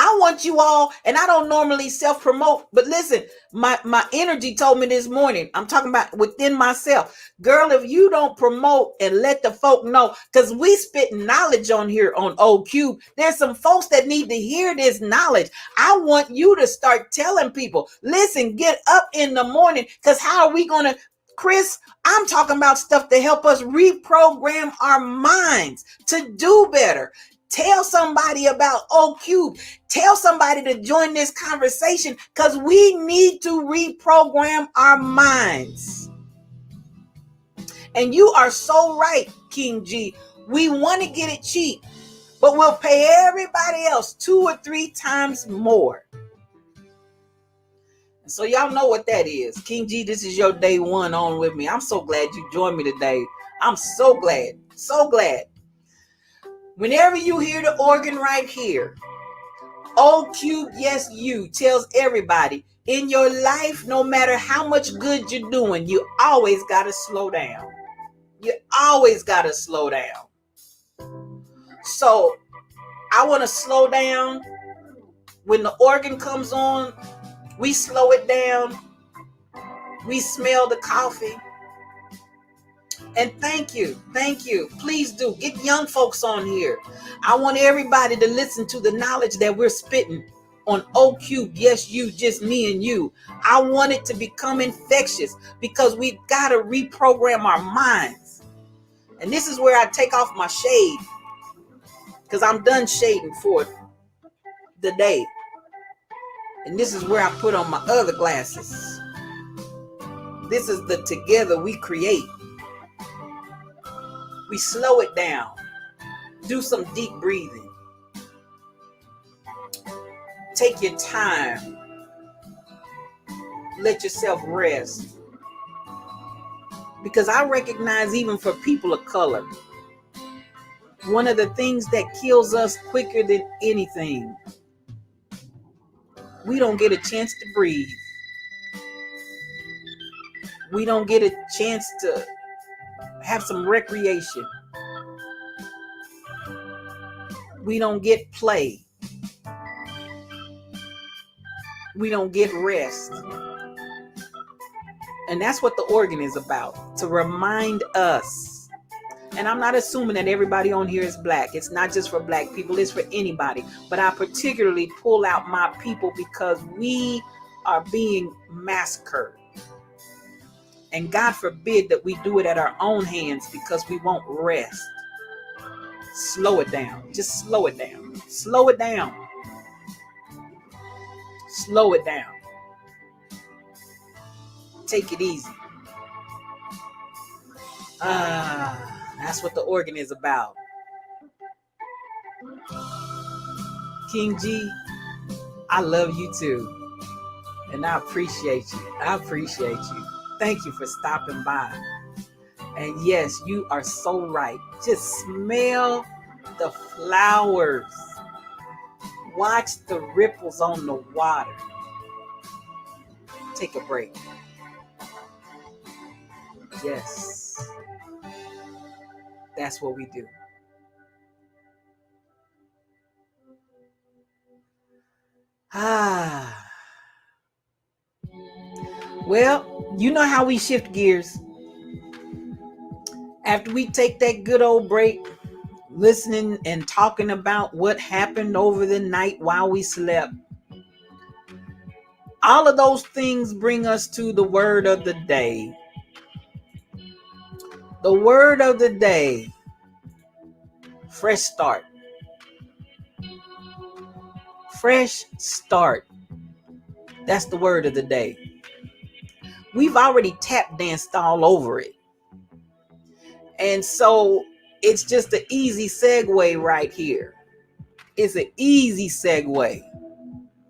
I want you all, and I don't normally self-promote, but listen, my energy told me this morning, I'm talking about within myself. Girl, if you don't promote and let the folk know, because we spit knowledge on here on OQ, there's some folks that need to hear this knowledge. I want you to start telling people, listen, get up in the morning, because how are we going to, Chris, I'm talking about stuff to help us reprogram our minds to do better. Tell somebody about OQ. Tell somebody to join this conversation because we need to reprogram our minds. And you are so right, King G. We want to get it cheap, but we'll pay everybody else 2 or 3 times more. So y'all know what that is. King G, this is your day one on with me. I'm so glad you joined me today. I'm so glad. So glad. Whenever you hear the organ right here, OQ, yes, you tells everybody in your life, no matter how much good you're doing, you always got to slow down. You always got to slow down. So I want to slow down. When the organ comes on, we slow it down. We smell the coffee. And thank you. Please do. Get young folks on here. I want everybody to listen to the knowledge that we're spitting on OQ. Yes, you, just me and you. I want it to become infectious because we've got to reprogram our minds. And this is where I take off my shade because I'm done shading for the day. And this is where I put on my other glasses. This is the Together We Create. We slow it down. Do some deep breathing. Take your time. Let yourself rest. Because I recognize even for people of color, one of the things that kills us quicker than anything, we don't get a chance to breathe. We don't get a chance to have some recreation. We don't get play. We don't get rest. And that's what the organ is about, to remind us. And I'm not assuming that everybody on here is black. It's not just for black people, it's for anybody. But I particularly pull out my people because we are being massacred. And God forbid that we do it at our own hands because we won't rest. Slow it down. Just slow it down. Slow it down. Slow it down. Take it easy. That's what the organ is about. King G, I love you too. And I appreciate you. Thank you for stopping by. And yes, you are so right. Just smell the flowers. Watch the ripples on the water. Take a break. Yes. That's what we do. Well, you know how we shift gears. After we take that good old break, listening and talking about what happened over the night while we slept, all of those things bring us to the word of the day. The word of the day, fresh start. Fresh start. That's the word of the day. We've already tap danced all over it. And so it's just an easy segue right here. It's an easy segue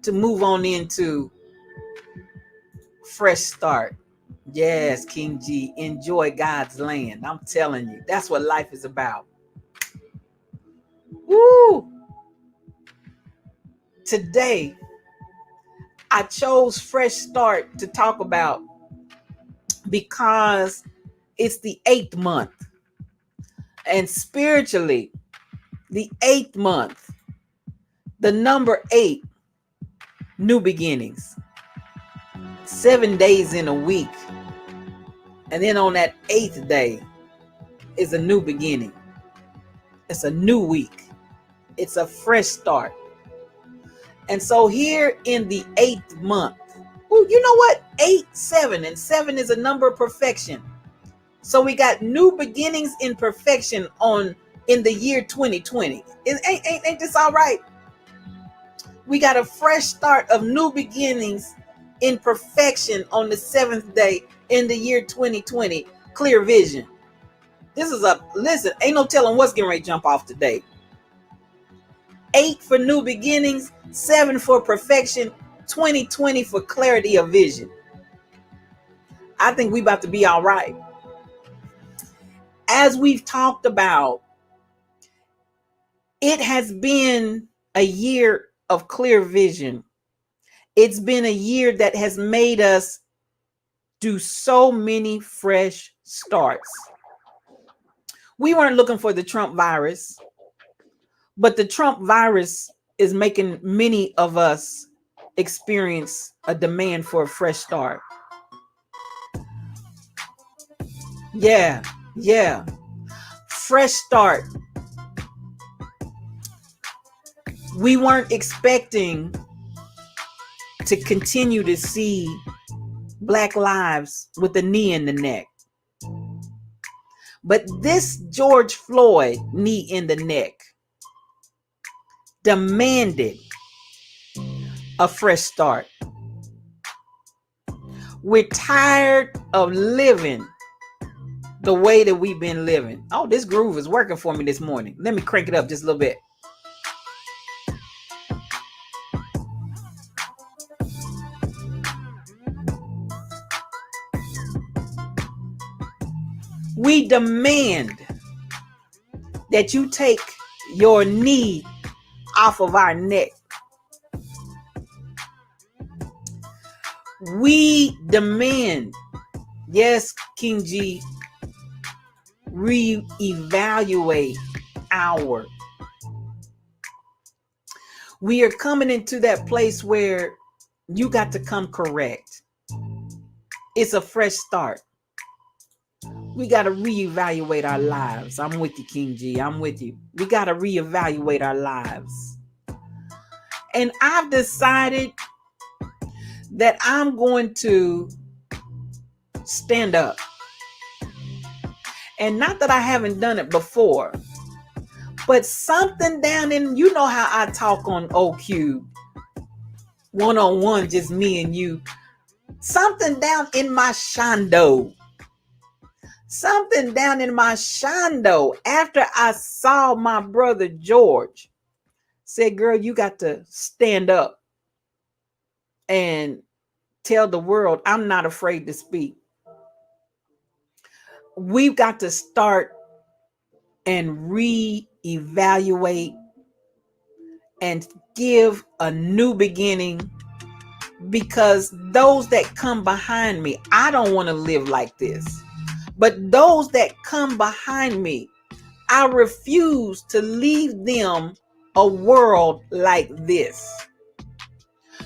to move on into fresh start. Yes, King G, enjoy God's land. I'm telling you, that's what life is about. Woo! Today, I chose fresh start to talk about because it's the 8th month. And spiritually, the 8th month, the number 8, new beginnings. 7 days in a week. And then on that 8th day is a new beginning. It's a new week. It's a fresh start. And so here in the 8th month, you know what? 8, 7, and 7 is a number of perfection. So we got new beginnings in perfection in the year 2020. Ain't this all right? We got a fresh start of new beginnings in perfection on the 7th day in the year 2020. Clear vision. Listen, ain't no telling what's getting ready to jump off today. 8 for new beginnings, 7 for perfection, 2020 for clarity of vision. I think we about to be all right. As we've talked about, it has been a year of clear vision. It's been a year that has made us do so many fresh starts. We weren't looking for the Trump virus, but the Trump virus is making many of us experience a demand for a fresh start. Yeah. Fresh start. We weren't expecting to continue to see Black lives with a knee in the neck. But this George Floyd knee in the neck demanded a fresh start. We're tired of living the way that we've been living. Oh, this groove is working for me this morning. Let me crank it up just a little bit. We demand that you take your knee off of our neck. We demand, yes, King G, reevaluate we are coming into that place where you got to come correct. It's a fresh start. We got to reevaluate our lives. I'm with you, King G. I'm with you. We got to reevaluate our lives. And I've decided that I'm going to stand up. And not that I haven't done it before, but something down in, you know how I talk on OQ, one-on-one, just me and you. Something down in my shondo. After I saw my brother George, said, girl, you got to stand up and tell the world I'm not afraid to speak. We've got to start and reevaluate and give a new beginning, because those that come behind me, I don't want to live like this. But those that come behind me, I refuse to leave them a world like this.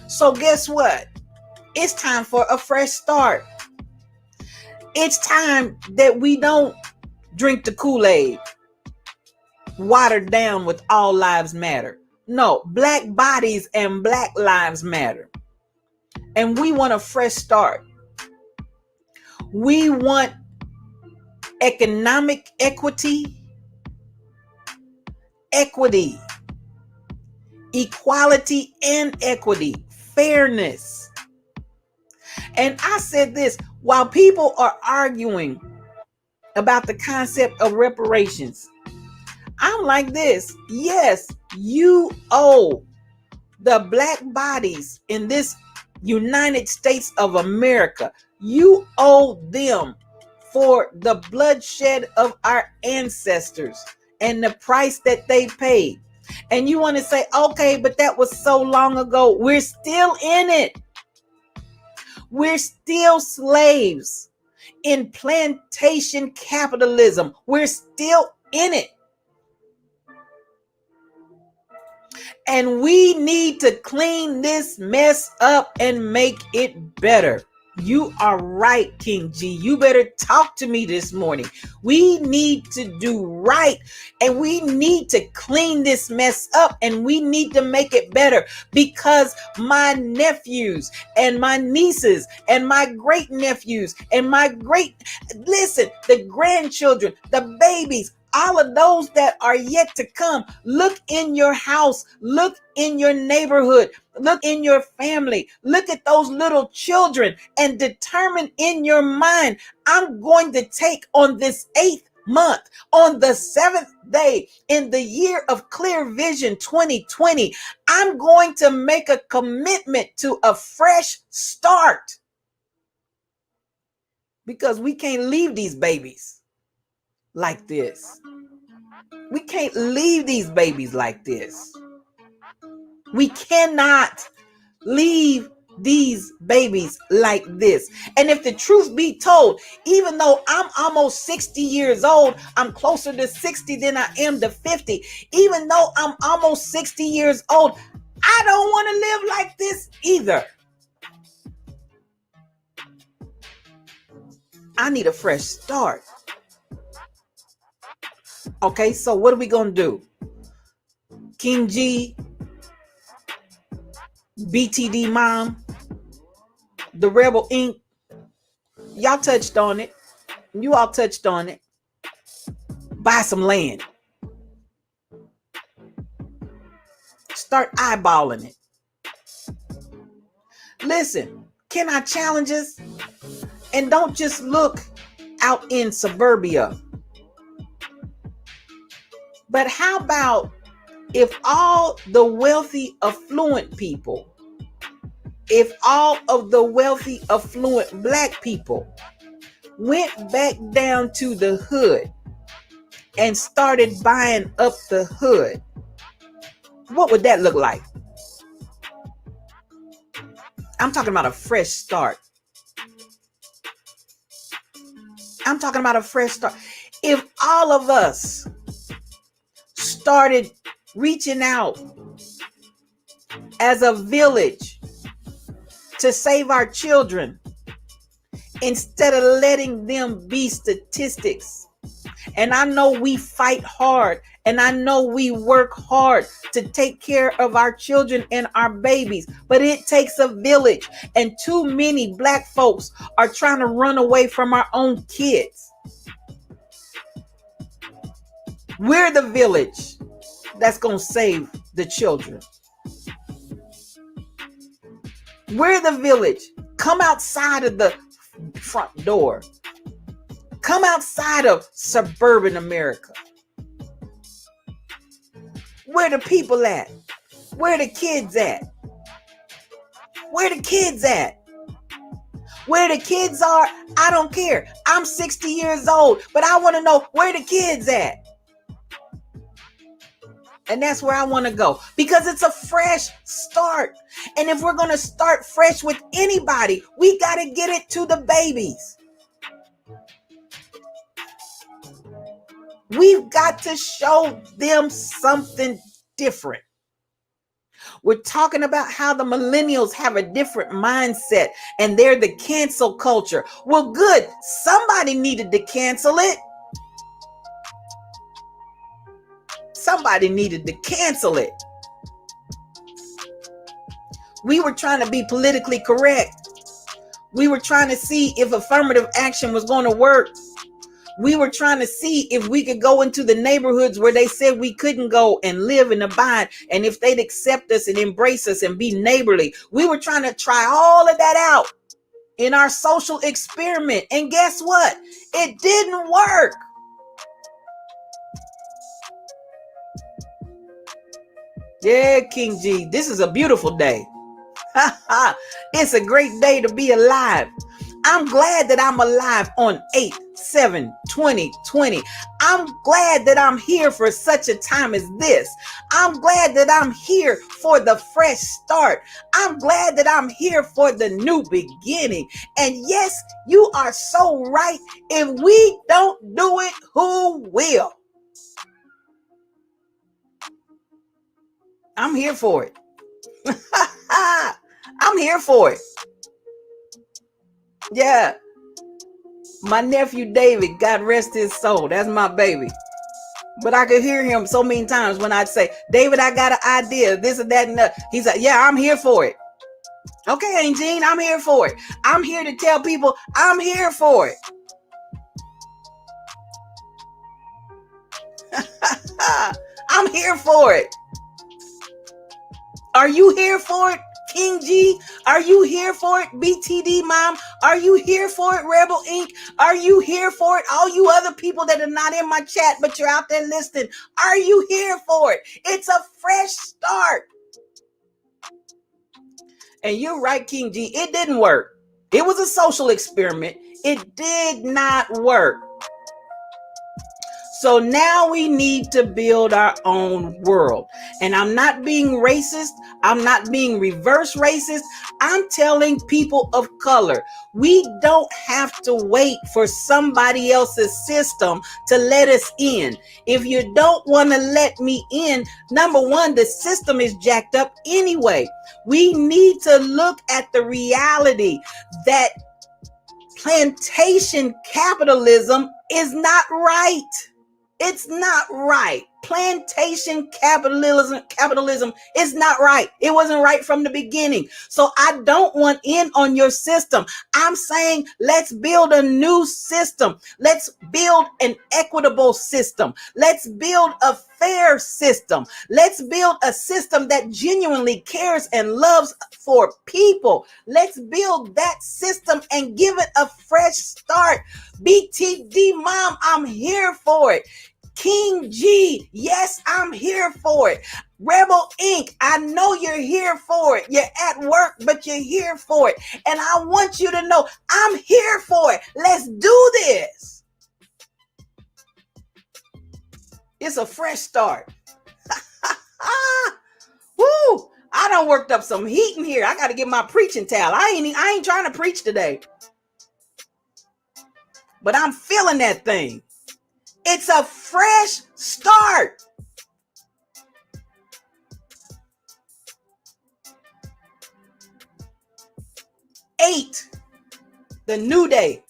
So guess what? It's time for a fresh start. It's time that we don't drink the Kool-Aid, watered down with all lives matter. No, Black bodies and Black lives matter. And we want a fresh start. We want economic equity. equality and equity, fairness. And I said this, while people are arguing about the concept of reparations, I'm like this. Yes, you owe the black bodies in this United States of America, you owe them for the bloodshed of our ancestors and the price that they paid. And you want to say, okay, but that was so long ago. We're still in it. We're still slaves in plantation capitalism. We're still in it. And we need to clean this mess up and make it better. You are right, King G. You better talk to me this morning. We need to do right, and we need to clean this mess up, and we need to make it better, because my nephews and my nieces and my great nephews and the grandchildren, the babies, all of those that are yet to come, look in your house, look in your neighborhood, look in your family, look at those little children and determine in your mind, I'm going to take on this 8th month, on the 7th day in the year of Clear Vision 2020, I'm going to make a commitment to a fresh start, because we can't leave these babies like this. We can't leave these babies like this. We cannot leave these babies like this. And if the truth be told, even though I'm almost 60 years old, I'm closer to 60 than I am to 50. Even though I'm almost 60 years old, I don't want to live like this either. I need a fresh start. Okay, so what are we going to do? King G, BTD Mom, the Rebel Inc., y'all touched on it. You all touched on it. Buy some land. Start eyeballing it. Listen, can I challenge us? And don't just look out in suburbia. But how about if all the wealthy, affluent people, if all of the wealthy, affluent black people went back down to the hood and started buying up the hood, what would that look like? I'm talking about a fresh start. I'm talking about a fresh start. If all of us started reaching out as a village to save our children, instead of letting them be statistics. And I know we fight hard, and I know we work hard to take care of our children and our babies, but it takes a village, and too many black folks are trying to run away from our own kids. We're the village that's going to save the children. We're the village. Come outside of the front door. Come outside of suburban America. Where the people at? Where the kids at? Where the kids at? Where the kids are, I don't care. I'm 60 years old, but I want to know where the kids at. And that's where I want to go, because it's a fresh start. And if we're going to start fresh with anybody, we got to get it to the babies. We've got to show them something different. We're talking about how the millennials have a different mindset and they're the cancel culture. Well, good. Somebody needed to cancel it. Somebody needed to cancel it. We were trying to be politically correct. We were trying to see if affirmative action was going to work. We were trying to see if we could go into the neighborhoods where they said we couldn't go and live and abide, and if they'd accept us and embrace us and be neighborly. We were trying to try all of that out in our social experiment. And guess what? It didn't work. Yeah, King G, this is a beautiful day. It's a great day to be alive. I'm glad that I'm alive on 8/7/2020. I'm glad that I'm here for such a time as this. I'm glad that I'm here for the fresh start. I'm glad that I'm here for the new beginning. And yes, you are so right. If we don't do it, who will? I'm here for it. I'm here for it. Yeah. My nephew David, God rest his soul. That's my baby. But I could hear him so many times when I'd say, David, I got an idea, this and that and that. He's like, yeah, I'm here for it. Okay, Aunt Jean, I'm here for it. I'm here to tell people I'm here for it. I'm here for it. Are you here for it, King G? Are you here for it, BTD Mom? Are you here for it, Rebel Inc? Are you here for it? All you other people that are not in my chat, but you're out there listening, are you here for it? It's a fresh start. And you're right, King G, it didn't work. It was a social experiment. It did not work. So now we need to build our own world. And I'm not being racist. I'm not being reverse racist. I'm telling people of color, we don't have to wait for somebody else's system to let us in. If you don't want to let me in, number one, the system is jacked up anyway. We need to look at the reality that plantation capitalism is not right. It's not right. Plantation capitalism is not right. It wasn't right from the beginning. So I don't want in on your system. I'm saying let's build a new system. Let's build an equitable system. Let's build a fair system. Let's build a system that genuinely cares and loves for people. Let's build that system and give it a fresh start. BTD Mom, I'm here for it. King G, yes, I'm here for it. Rebel Inc, I know you're here for it. You're at work, but you're here for it. And I want you to know I'm here for it. Let's do this. It's a fresh start. Woo! I done worked up some heat in here. I got to get my preaching towel. I ain't trying to preach today. But I'm feeling that thing. It's a fresh start. Eight, the new day.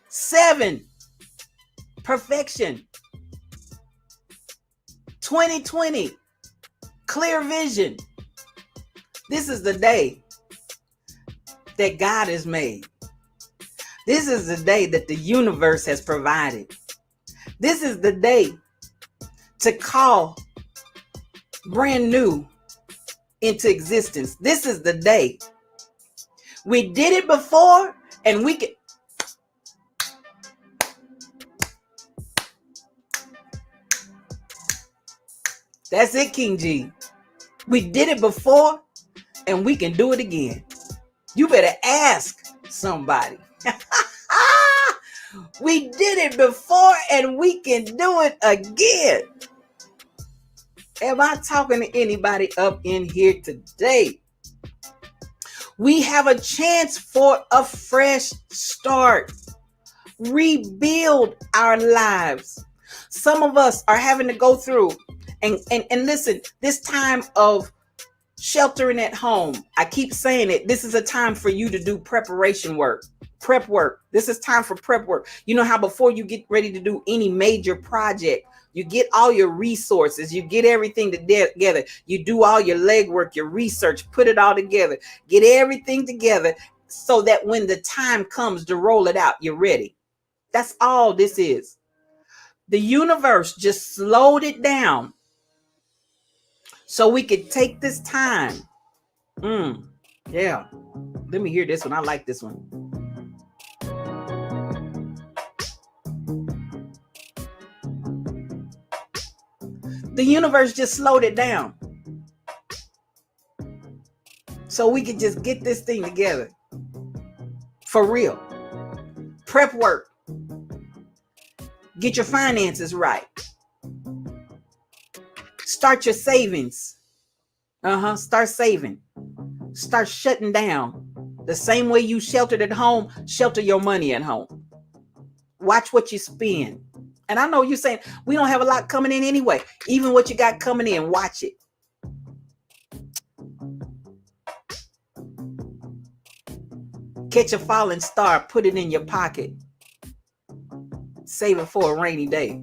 7, perfection. 2020, clear vision. This is the day that God has made. This is the day that the universe has provided. This is the day to call brand new into existence. This is the day. We did it before and we can. That's it, King G. We did it before and we can do it again. You better ask somebody. We did it before and we can do it again. Am I talking to anybody up in here today? We have a chance for a fresh start. Rebuild our lives. Some of us are having to go through and listen, this time of sheltering at home. I keep saying it. This is a time for you to do preparation work. Prep work. This is time for prep work. You know how before you get ready to do any major project, you get all your resources, you get everything together, you do all your legwork, your research, put it all together, get everything together so that when the time comes to roll it out, you're ready. That's all this is. The universe just slowed it down so we could take this time. Yeah. Let me hear this one. I like this one. The universe just slowed it down so we could just get this thing together. For real. Prep work. Get your finances right. Start your savings. Start saving. Start shutting down. The same way you sheltered at home, shelter your money at home. Watch what you spend. And I know you're saying we don't have a lot coming in anyway. Even what you got coming in, watch it. Catch a falling star, put it in your pocket. Save it for a rainy day.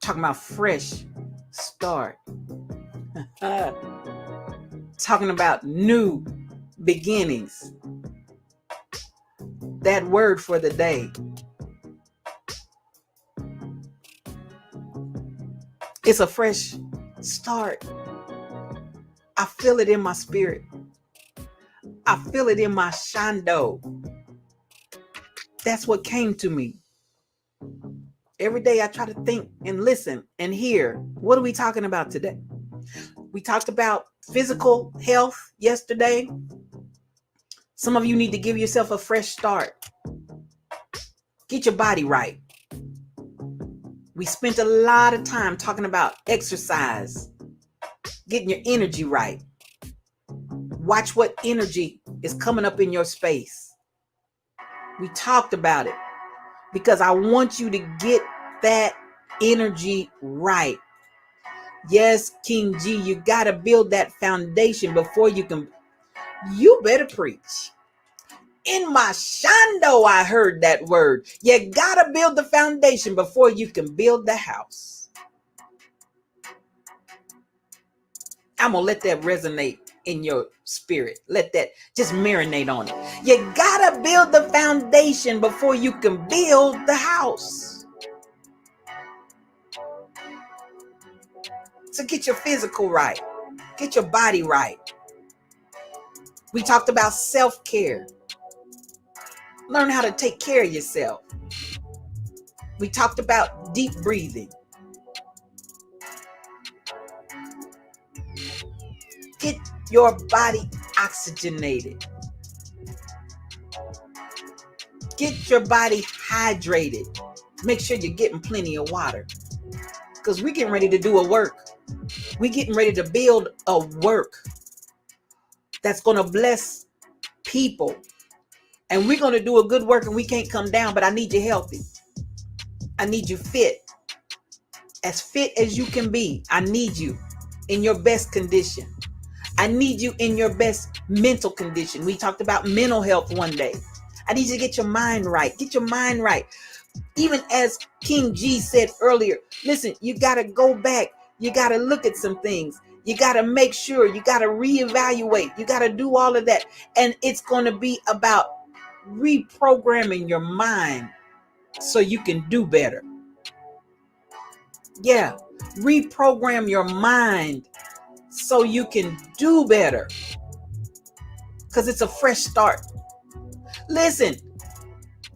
Talking about fresh start. Talking about new beginnings. That word for the day. It's a fresh start. I feel it in my spirit. I feel it in my shando. That's what came to me. Every day I try to think and listen and hear. What are we talking about today? We talked about physical health yesterday. Some of you need to give yourself a fresh start. Get your body right. We spent a lot of time talking about exercise, getting your energy right. Watch what energy is coming up in your space. We talked about it because I want you to get that energy right. Yes, King G, you got to build that foundation before you can. You better preach. In my shando, I heard that word. You got to build the foundation before you can build the house. I'm going to let that resonate in your spirit. Let that just marinate on it. You got to build the foundation before you can build the house. So get your physical right. Get your body right. We talked about self-care. Learn how to take care of yourself. We talked about deep breathing. Get your body oxygenated. Get your body hydrated. Make sure you're getting plenty of water. Because we're getting ready to do a work. We're getting ready to build a work that's going to bless people. And we're going to do a good work and we can't come down, but I need you healthy. I need you fit. As fit as you can be. I need you in your best condition. I need you in your best mental condition. We talked about mental health one day. I need you to get your mind right. Get your mind right. Even as King G said earlier, listen, you got to go back. You got to look at some things. You got to make sure. You got to reevaluate. You got to do all of that. And it's going to be about reprogramming your mind so you can do better. Yeah, reprogram your mind so you can do better. Because it's a fresh start. Listen,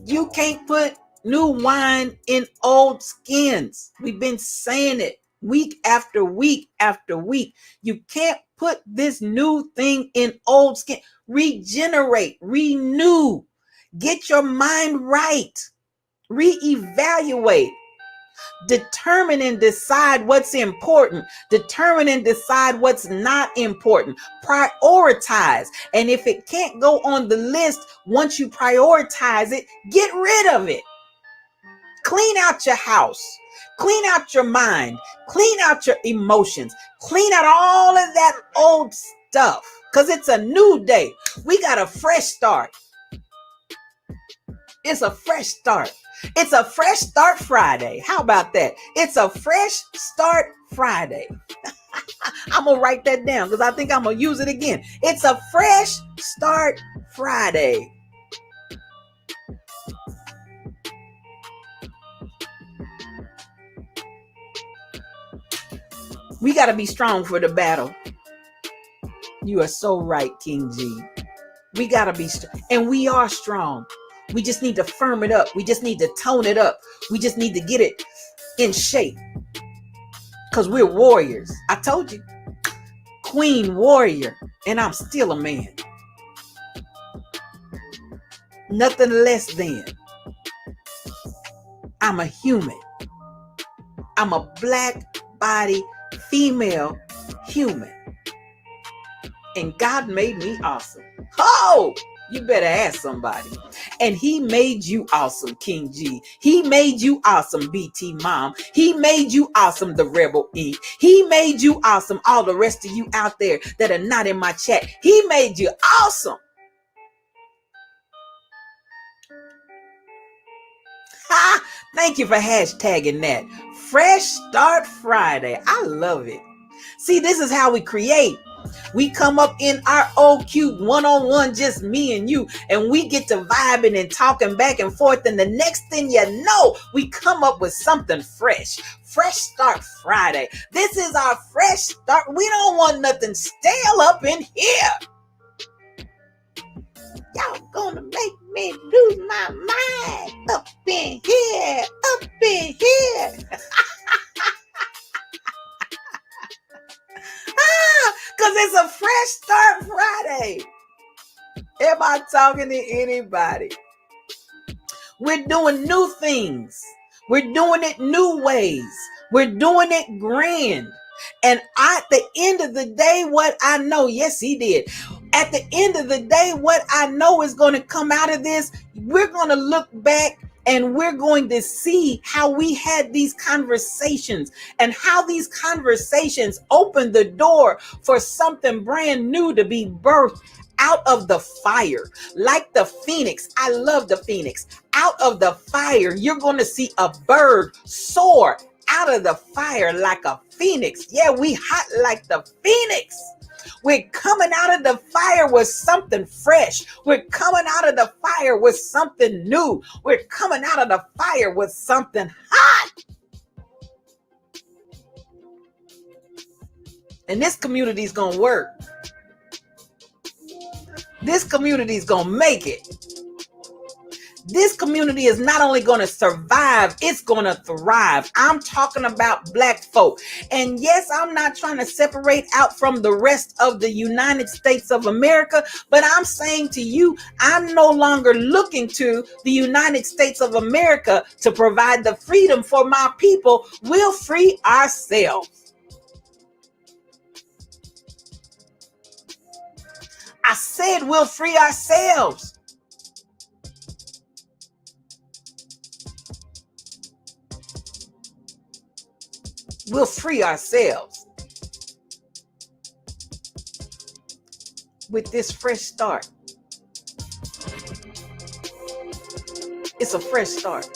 you can't put new wine in old skins. We've been saying it week after week after week. You can't put this new thing in old skin. Regenerate, renew, get your mind right, reevaluate. Determine and decide what's important. Determine and decide what's not important. Prioritize. And if it can't go on the list, once you prioritize it, get rid of it. Clean out your house. Clean out your mind. Clean out your emotions. Clean out all of that old stuff. Because it's a new day. We got a fresh start. It's a fresh start. It's a fresh start Friday. How about that? It's a fresh start Friday. I'm going to write that down because I think I'm going to use it again. It's a fresh start Friday. We got to be strong for the battle. You are so right, King G. We got to be strong. And we are strong. We just need to firm it up. We just need to tone it up. We just need to get it in shape. Because we're warriors. I told you. Queen warrior. And I'm still a man. Nothing less than. I'm a human. I'm a black body female human. And God made me awesome. Oh, you better ask somebody. And he made you awesome, King G. He made you awesome, BT Mom. He made you awesome, the Rebel Inc. He made you awesome, all the rest of you out there that are not in my chat. He made you awesome. Ha! Thank you for hashtagging that. Fresh Start Friday. I love it. See, this is how we create. We come up in our old cute one-on-one, just me and you, and we get to vibing and talking back and forth. And the next thing you know, we come up with something fresh. Fresh Start Friday. This is our fresh start. We don't want nothing stale up in here. Y'all gonna make me lose my mind up in here, up in here. Because it's a Fresh Start Friday. Am I talking to anybody? We're doing new things. We're doing it new ways. We're doing it grand. And at the end of the day, what I know, yes, he did. At the end of the day, what I know is going to come out of this, we're going to look back and we're going to see how we had these conversations and how these conversations opened the door for something brand new to be birthed out of the fire. Like the phoenix. I love the phoenix. Out of the fire, you're going to see a bird soar out of the fire like a phoenix. Yeah, we hot like the phoenix. We're coming out of the fire with something fresh. We're coming out of the fire with something new. We're coming out of the fire with something hot. And this community is going to work. This community is going to make it. This community is not only going to survive, it's going to thrive. I'm talking about Black folk. And yes, I'm not trying to separate out from the rest of the United States of America, but I'm saying to you, I'm no longer looking to the United States of America to provide the freedom for my people. We'll free ourselves. I said we'll free ourselves. We'll free ourselves with this fresh start. It's a fresh start.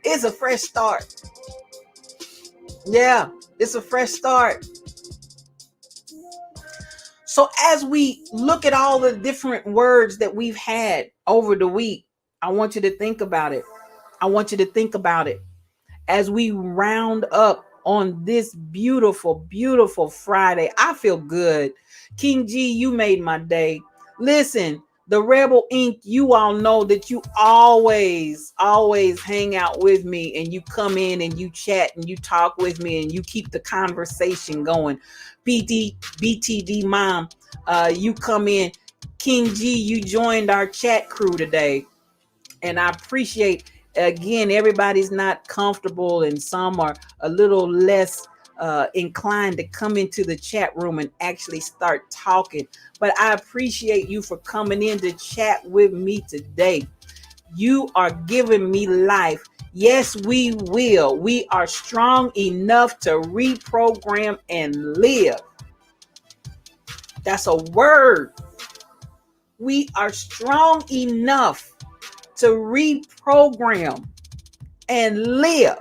It's a fresh start. Yeah, it's a fresh start. So as we look at all the different words that we've had over the week, I want you to think about it. I want you to think about it. As we round up on this beautiful, beautiful Friday, I feel good. King G, you made my day. Listen, the Rebel Inc., you all know that you always hang out with me and you come in and you chat and you talk with me and you keep the conversation going. BTD Mom, you come in. King G, you joined our chat crew today. And I appreciate, again, everybody's not comfortable and some are a little less inclined to come into the chat room and actually start talking. But I appreciate you for coming in to chat with me today. You are giving me life. Yes, we will. We are strong enough to reprogram and live. That's a word. We are strong enough to reprogram and live.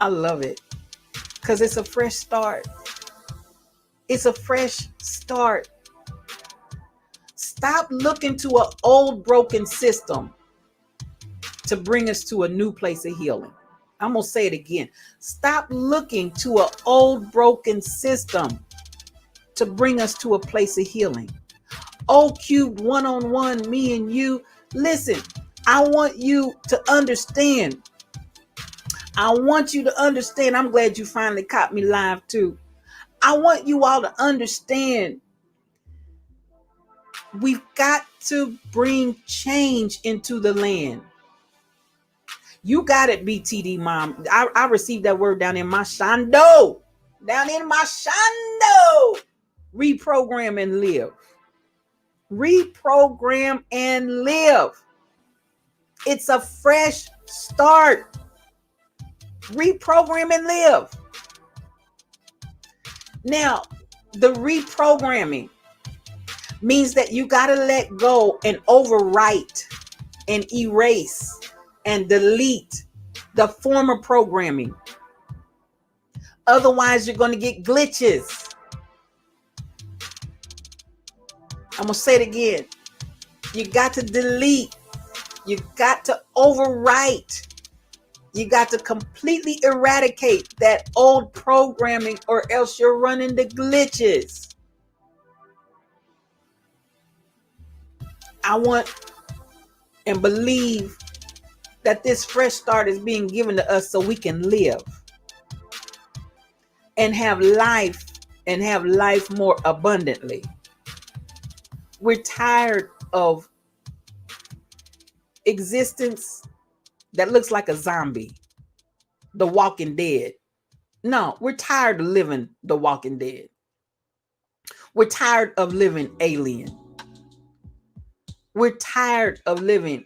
I love it because it's a fresh start. It's a fresh start. Stop looking to an old broken system. to bring us to a new place of healing. I'm going to say it again. Stop looking to an old broken system to bring us to a place of healing. O cubed one-on-one, me and you. Listen, I want you to understand. I want you to understand. I'm glad you finally caught me live too. I want you all to understand. We've got to bring change into the land. You got it, BTD mom. I received that word down in my shando. Down in my shando. Reprogram and live. Reprogram and live. It's a fresh start. Reprogram and live. Now, the reprogramming means that you got to let go and overwrite and erase and delete the former programming. Otherwise, you're going to get glitches. I'm going to say it again. You got to delete. You got to overwrite. You got to completely eradicate that old programming, or else you're running the glitches. I want and believe that this fresh start is being given to us so we can live and have life more abundantly. We're tired of existence that looks like a zombie, The Walking Dead. No, we're tired of living The Walking Dead. We're tired of living Alien. We're tired of living.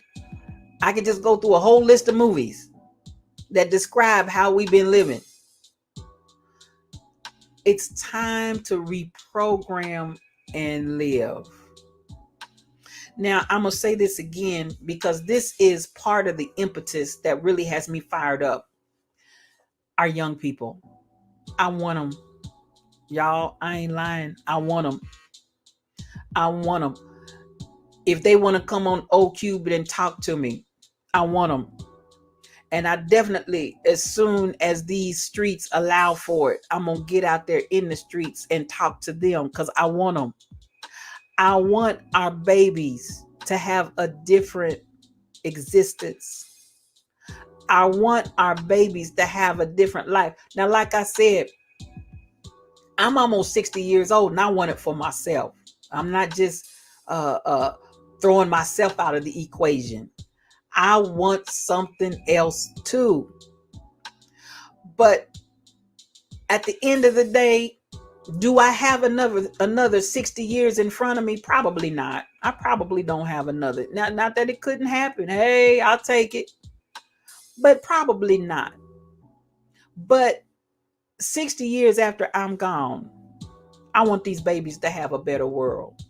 I could just go through a whole list of movies that describe how we've been living. It's time to reprogram and live. Now, I'm going to say this again because this is part of the impetus that really has me fired up. Our young people. I want them. Y'all, I ain't lying. I want them. I want them. If they want to come on OCube and talk to me, I want them. And I definitely, as soon as these streets allow for it, I'm going to get out there in the streets and talk to them because I want them. I want our babies to have a different existence. I want our babies to have a different life. Now, like I said, I'm almost 60 years old and I want it for myself. I'm not just throwing myself out of the equation. I want something else too. But at the end of the day, do I have another 60 years in front of me? Probably not. I probably don't have another. Now, not that it couldn't happen. Hey, I'll take it. But probably not. But 60 years after I'm gone, I want these babies to have a better world.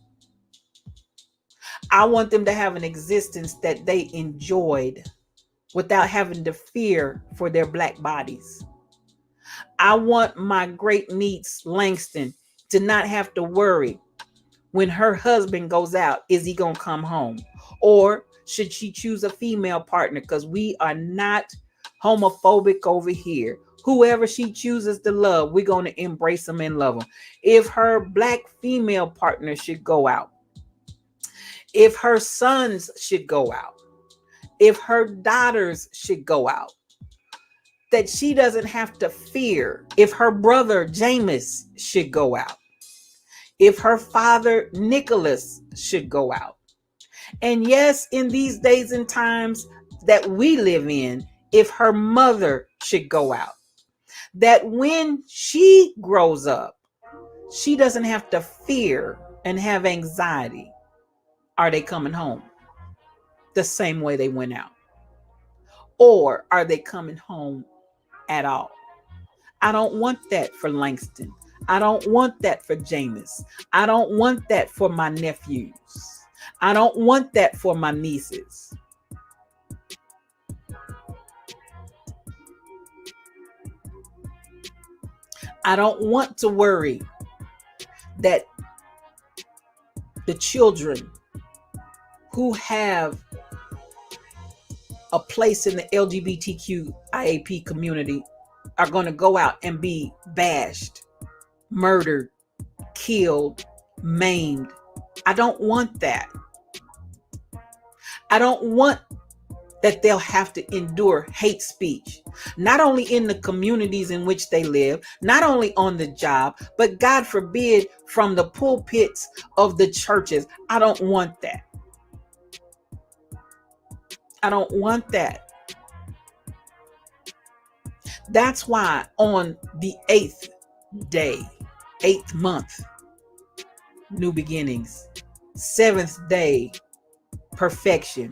I want them to have an existence that they enjoyed without having to fear for their black bodies. I want my great niece Langston to not have to worry when her husband goes out, is he going to come home? Or should she choose a female partner? Because we are not homophobic over here. Whoever she chooses to love, we're going to embrace them and love them. If her black female partner should go out, if her sons should go out, if her daughters should go out, that she doesn't have to fear. If her brother Jameis should go out, if her father Nicholas should go out. And yes, in these days and times that we live in, if her mother should go out, that when she grows up, she doesn't have to fear and have anxiety. Are they coming home the same way they went out? Or are they coming home at all? I don't want that for Langston. I don't want that for Jameis. I don't want that for my nephews. I don't want that for my nieces. I don't want to worry that the children who have a place in the LGBTQ IAP community are going to go out and be bashed, murdered, killed, maimed. I don't want that. I don't want that they'll have to endure hate speech, not only in the communities in which they live, not only on the job, but God forbid from the pulpits of the churches. I don't want that. I don't want that. That's why on the 8th day, 8th month, new beginnings, 7th day, perfection,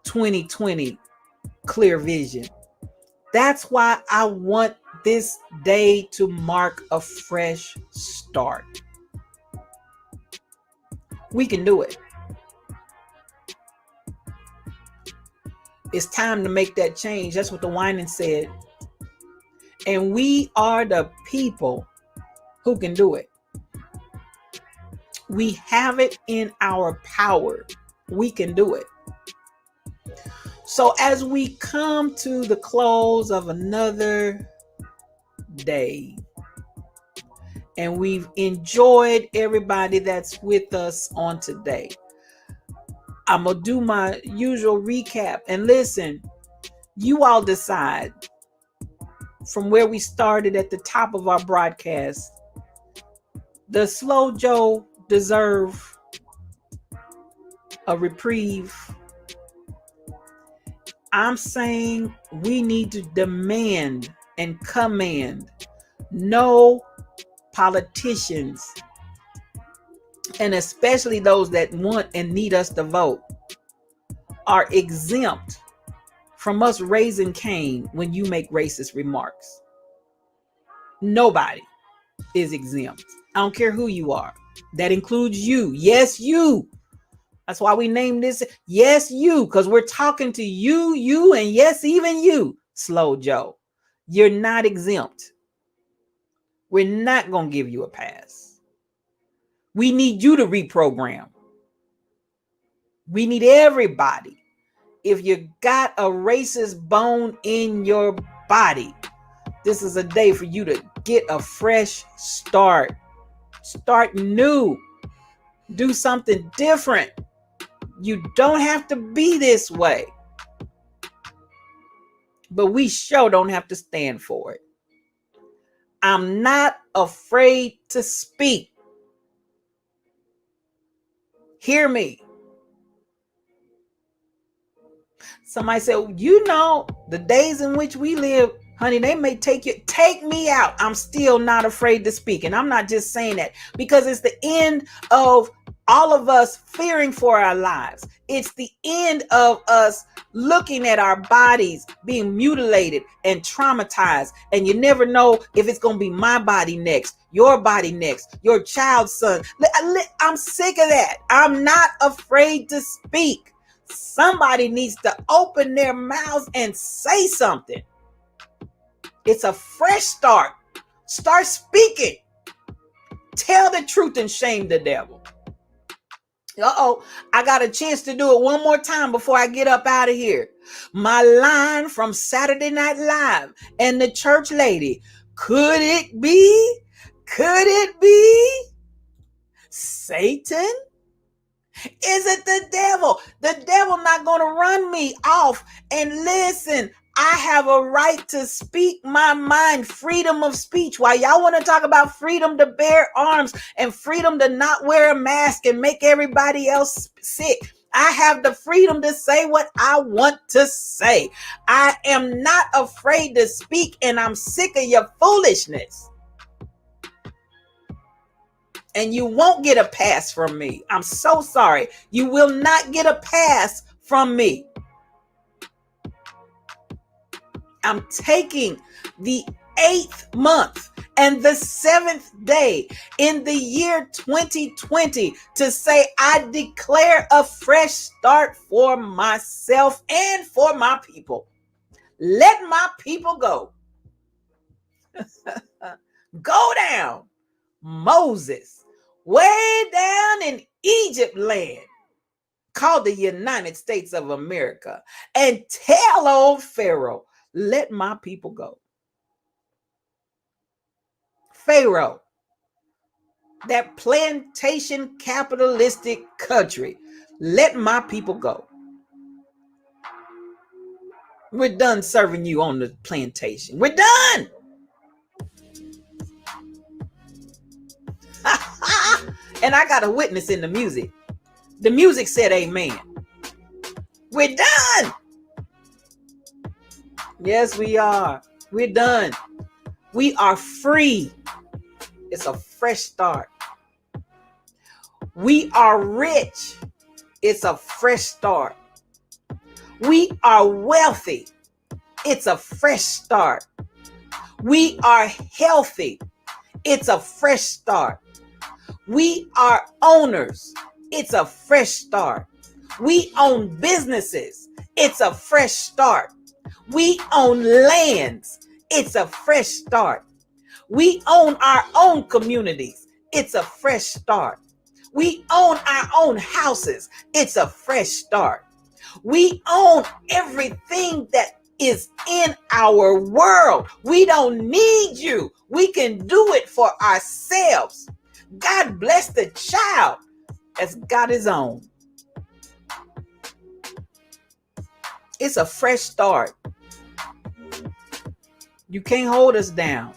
2020, clear vision. That's why I want this day to mark a fresh start. We can do it. It's time to make that change. That's what the Winans said. And we are the people who can do it. We have it in our power. We can do it. So as we come to the close of another day, and we've enjoyed everybody that's with us on today, I'm going to do my usual recap. And listen, you all decide from where we started at the top of our broadcast. Does Slow Joe deserve a reprieve? I'm saying we need to demand and command no politicians, and especially those that want and need us to vote, are exempt from us raising Cain when you make racist remarks. Nobody is exempt. I don't care who you are. That includes you. Yes, you. That's why we named this Yes, You, because we're talking to you, and yes, even you, Slow Joe. You're not exempt. We're not going to give you a pass. We need you to reprogram. We need everybody. If you got a racist bone in your body, this is a day for you to get a fresh start. Start new. Do something different. You don't have to be this way. But we sure don't have to stand for it. I'm not afraid to speak. Hear me. Somebody said, you know, the days in which we live, honey, they may take me out. I'm still not afraid to speak. And I'm not just saying that because it's the end of all of us fearing for our lives. It's the end of us looking at our bodies being mutilated and traumatized. And you never know if it's going to be my body next, your body next, your child's son. I'm sick of that. I'm not afraid to speak. Somebody needs to open their mouths and say something. It's a fresh start. Start speaking. Tell the truth and shame the devil. I got a chance to do it one more time before I get up out of here. My line from Saturday Night Live and the church lady. Could it be? Could it be Satan? Is it the devil? The devil not going to run me off. And listen, I have a right to speak my mind, freedom of speech. While y'all want to talk about freedom to bear arms and freedom to not wear a mask and make everybody else sick, I have the freedom to say what I want to say. I am not afraid to speak, and I'm sick of your foolishness. And you won't get a pass from me. I'm so sorry. You will not get a pass from me. I'm taking the 8th month and the 7th day in the year 2020 to say I declare a fresh start for myself and for my people. Let my people go. Go down. Moses, way down in Egypt land, called the United States of America, and tell old Pharaoh, let my people go. Pharaoh, that plantation capitalistic country, let my people go. We're done serving you on the plantation. We're done. And I got a witness in the music. The music said amen. We're done. Yes, we are. We're done. We are free. It's a fresh start. We are rich. It's a fresh start. We are wealthy. It's a fresh start. We are healthy. It's a fresh start. We are owners. It's a fresh start. We own businesses. It's a fresh start. We own lands. It's a fresh start. We own our own communities. It's a fresh start. We own our own houses. It's a fresh start. We own everything that is in our world. We don't need you. We can do it for ourselves. God bless the child that's got his own. It's a fresh start. You can't hold us down.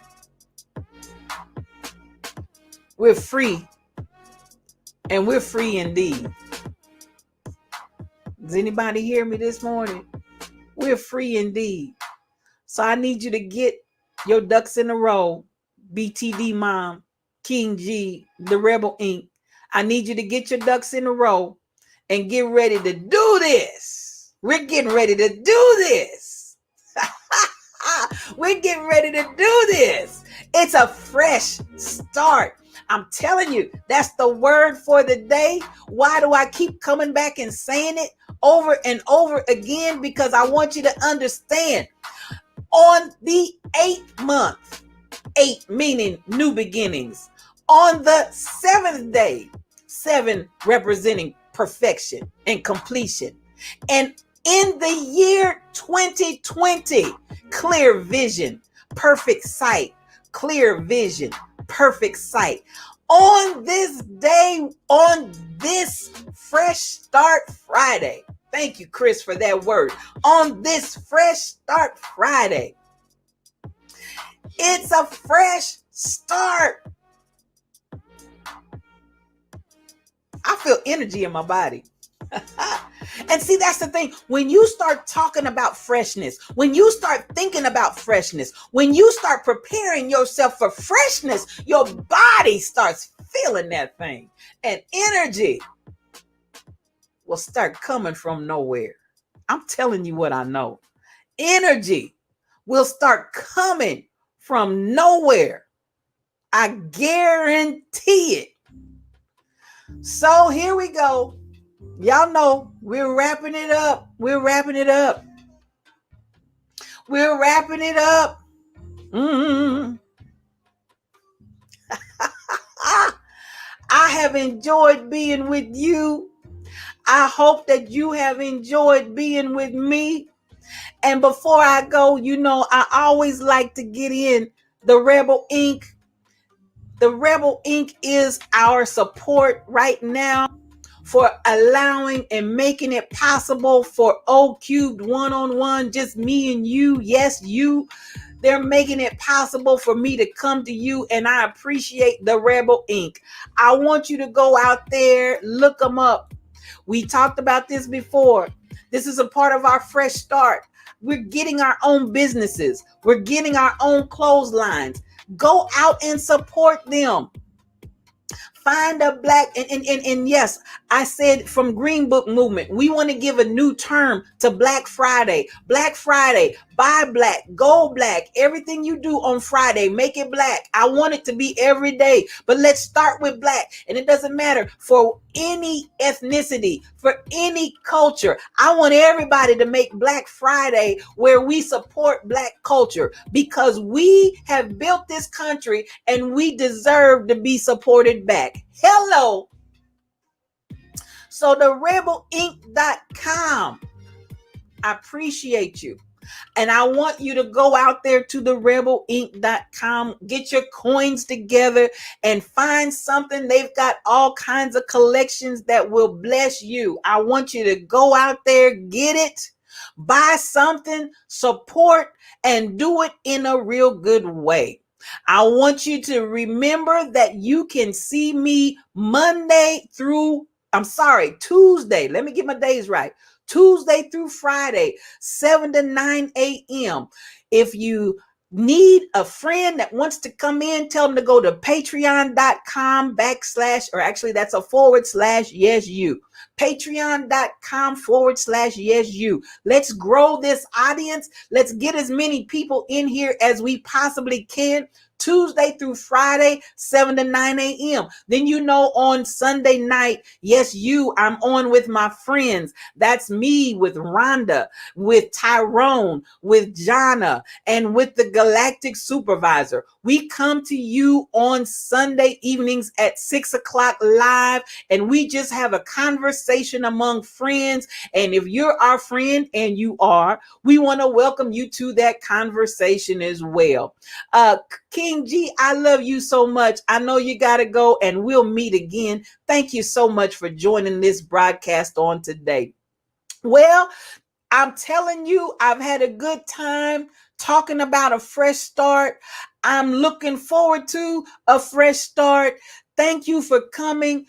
We're free, and we're free indeed. Does anybody hear me this morning? We're free indeed. So I need you to get your ducks in a row. BTD Mom, King G, The Rebel Inc. I need you to get your ducks in a row and get ready to do this. We're getting ready to do this. We're getting ready to do this. It's a fresh start. I'm telling you, that's the word for the day. Why do I keep coming back and saying it over and over again? Because I want you to understand, on the 8th month, 8 meaning new beginnings, on the 7th day, 7 representing perfection and completion, and in the year 2020, clear vision, perfect sight, clear vision, perfect sight. On this day, on this Fresh Start Friday, thank you, Chris, for that word. On this Fresh Start Friday, it's a fresh start. I feel energy in my body. And see, that's the thing. When you start talking about freshness, when you start thinking about freshness, when you start preparing yourself for freshness, your body starts feeling that thing. And energy will start coming from nowhere. I'm telling you what I know. Energy will start coming from nowhere. I guarantee it. So here we go. Y'all know we're wrapping it up. We're wrapping it up. We're wrapping it up. I have enjoyed being with you. I hope that you have enjoyed being with me. And before I go, you know, I always like to get in the Rebel Inc. The Rebel Inc. is our support right now for allowing and making it possible for O Cubed one-on-one, just me and you. Yes, you. They're making it possible for me to come to you, and I appreciate the Rebel Inc. I want you to go out there, look them up. We talked about this before. This is a part of our fresh start. We're getting our own businesses. We're getting our own clotheslines. Go out and support them. Find a black, and yes, I said from Green Book Movement, we want to give a new term to Black Friday. Black Friday, buy black, go black. Everything you do on Friday, make it black. I want it to be every day, but let's start with black. And it doesn't matter for any ethnicity, for any culture. I want everybody to make Black Friday where we support black culture, because we have built this country and we deserve to be supported back. Hello. So the rebelinc.com, I appreciate you. And I want you to go out there to the rebelinc.com, get your coins together and find something. They've got all kinds of collections that will bless you. I want you to go out there, get it, buy something, support, and do it in a real good way. I want you to remember that you can see me Tuesday. Let me get my days right. Tuesday through Friday, 7 to 9 a.m. If you need a friend that wants to come in, tell them to go to patreon.com/ or actually that's a / yes you. Patreon.com / yes you. Let's grow this audience. Let's get as many people in here as we possibly can. Tuesday through Friday, 7 to 9 a.m. Then on Sunday night, yes, I'm on with my friends. That's me with Rhonda, with Tyrone, with Jonna, and with the Galactic Supervisor. We come to you on Sunday evenings at 6 o'clock live, and we just have a conversation among friends. And if you're our friend, and you are, we want to welcome you to that conversation as well. King G, I love you so much. I know you got to go, and we'll meet again. Thank you so much for joining this broadcast on today. Well, I'm telling you, I've had a good time talking about a fresh start. I'm looking forward to a fresh start. Thank you for coming.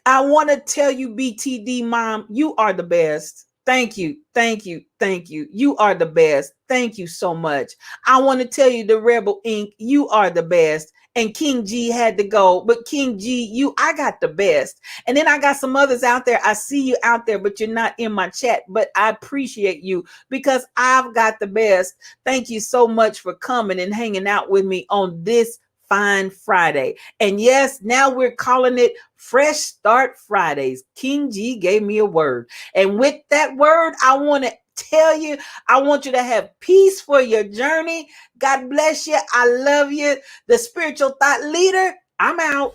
I want to tell you, BTD Mom, you are the best. Thank you. Thank you. Thank you. You are the best. Thank you so much. I want to tell you, the Rebel Inc., you are the best. And King G had to go, but King G, I got the best. And then I got some others out there. I see you out there, but you're not in my chat. But I appreciate you because I've got the best. Thank you so much for coming and hanging out with me on this fine Friday. And yes, now we're calling it Fresh Start Fridays. King G gave me a word. And with that word, I want to tell you, I want you to have peace for your journey. God bless you. I love you. The spiritual thought leader, I'm out.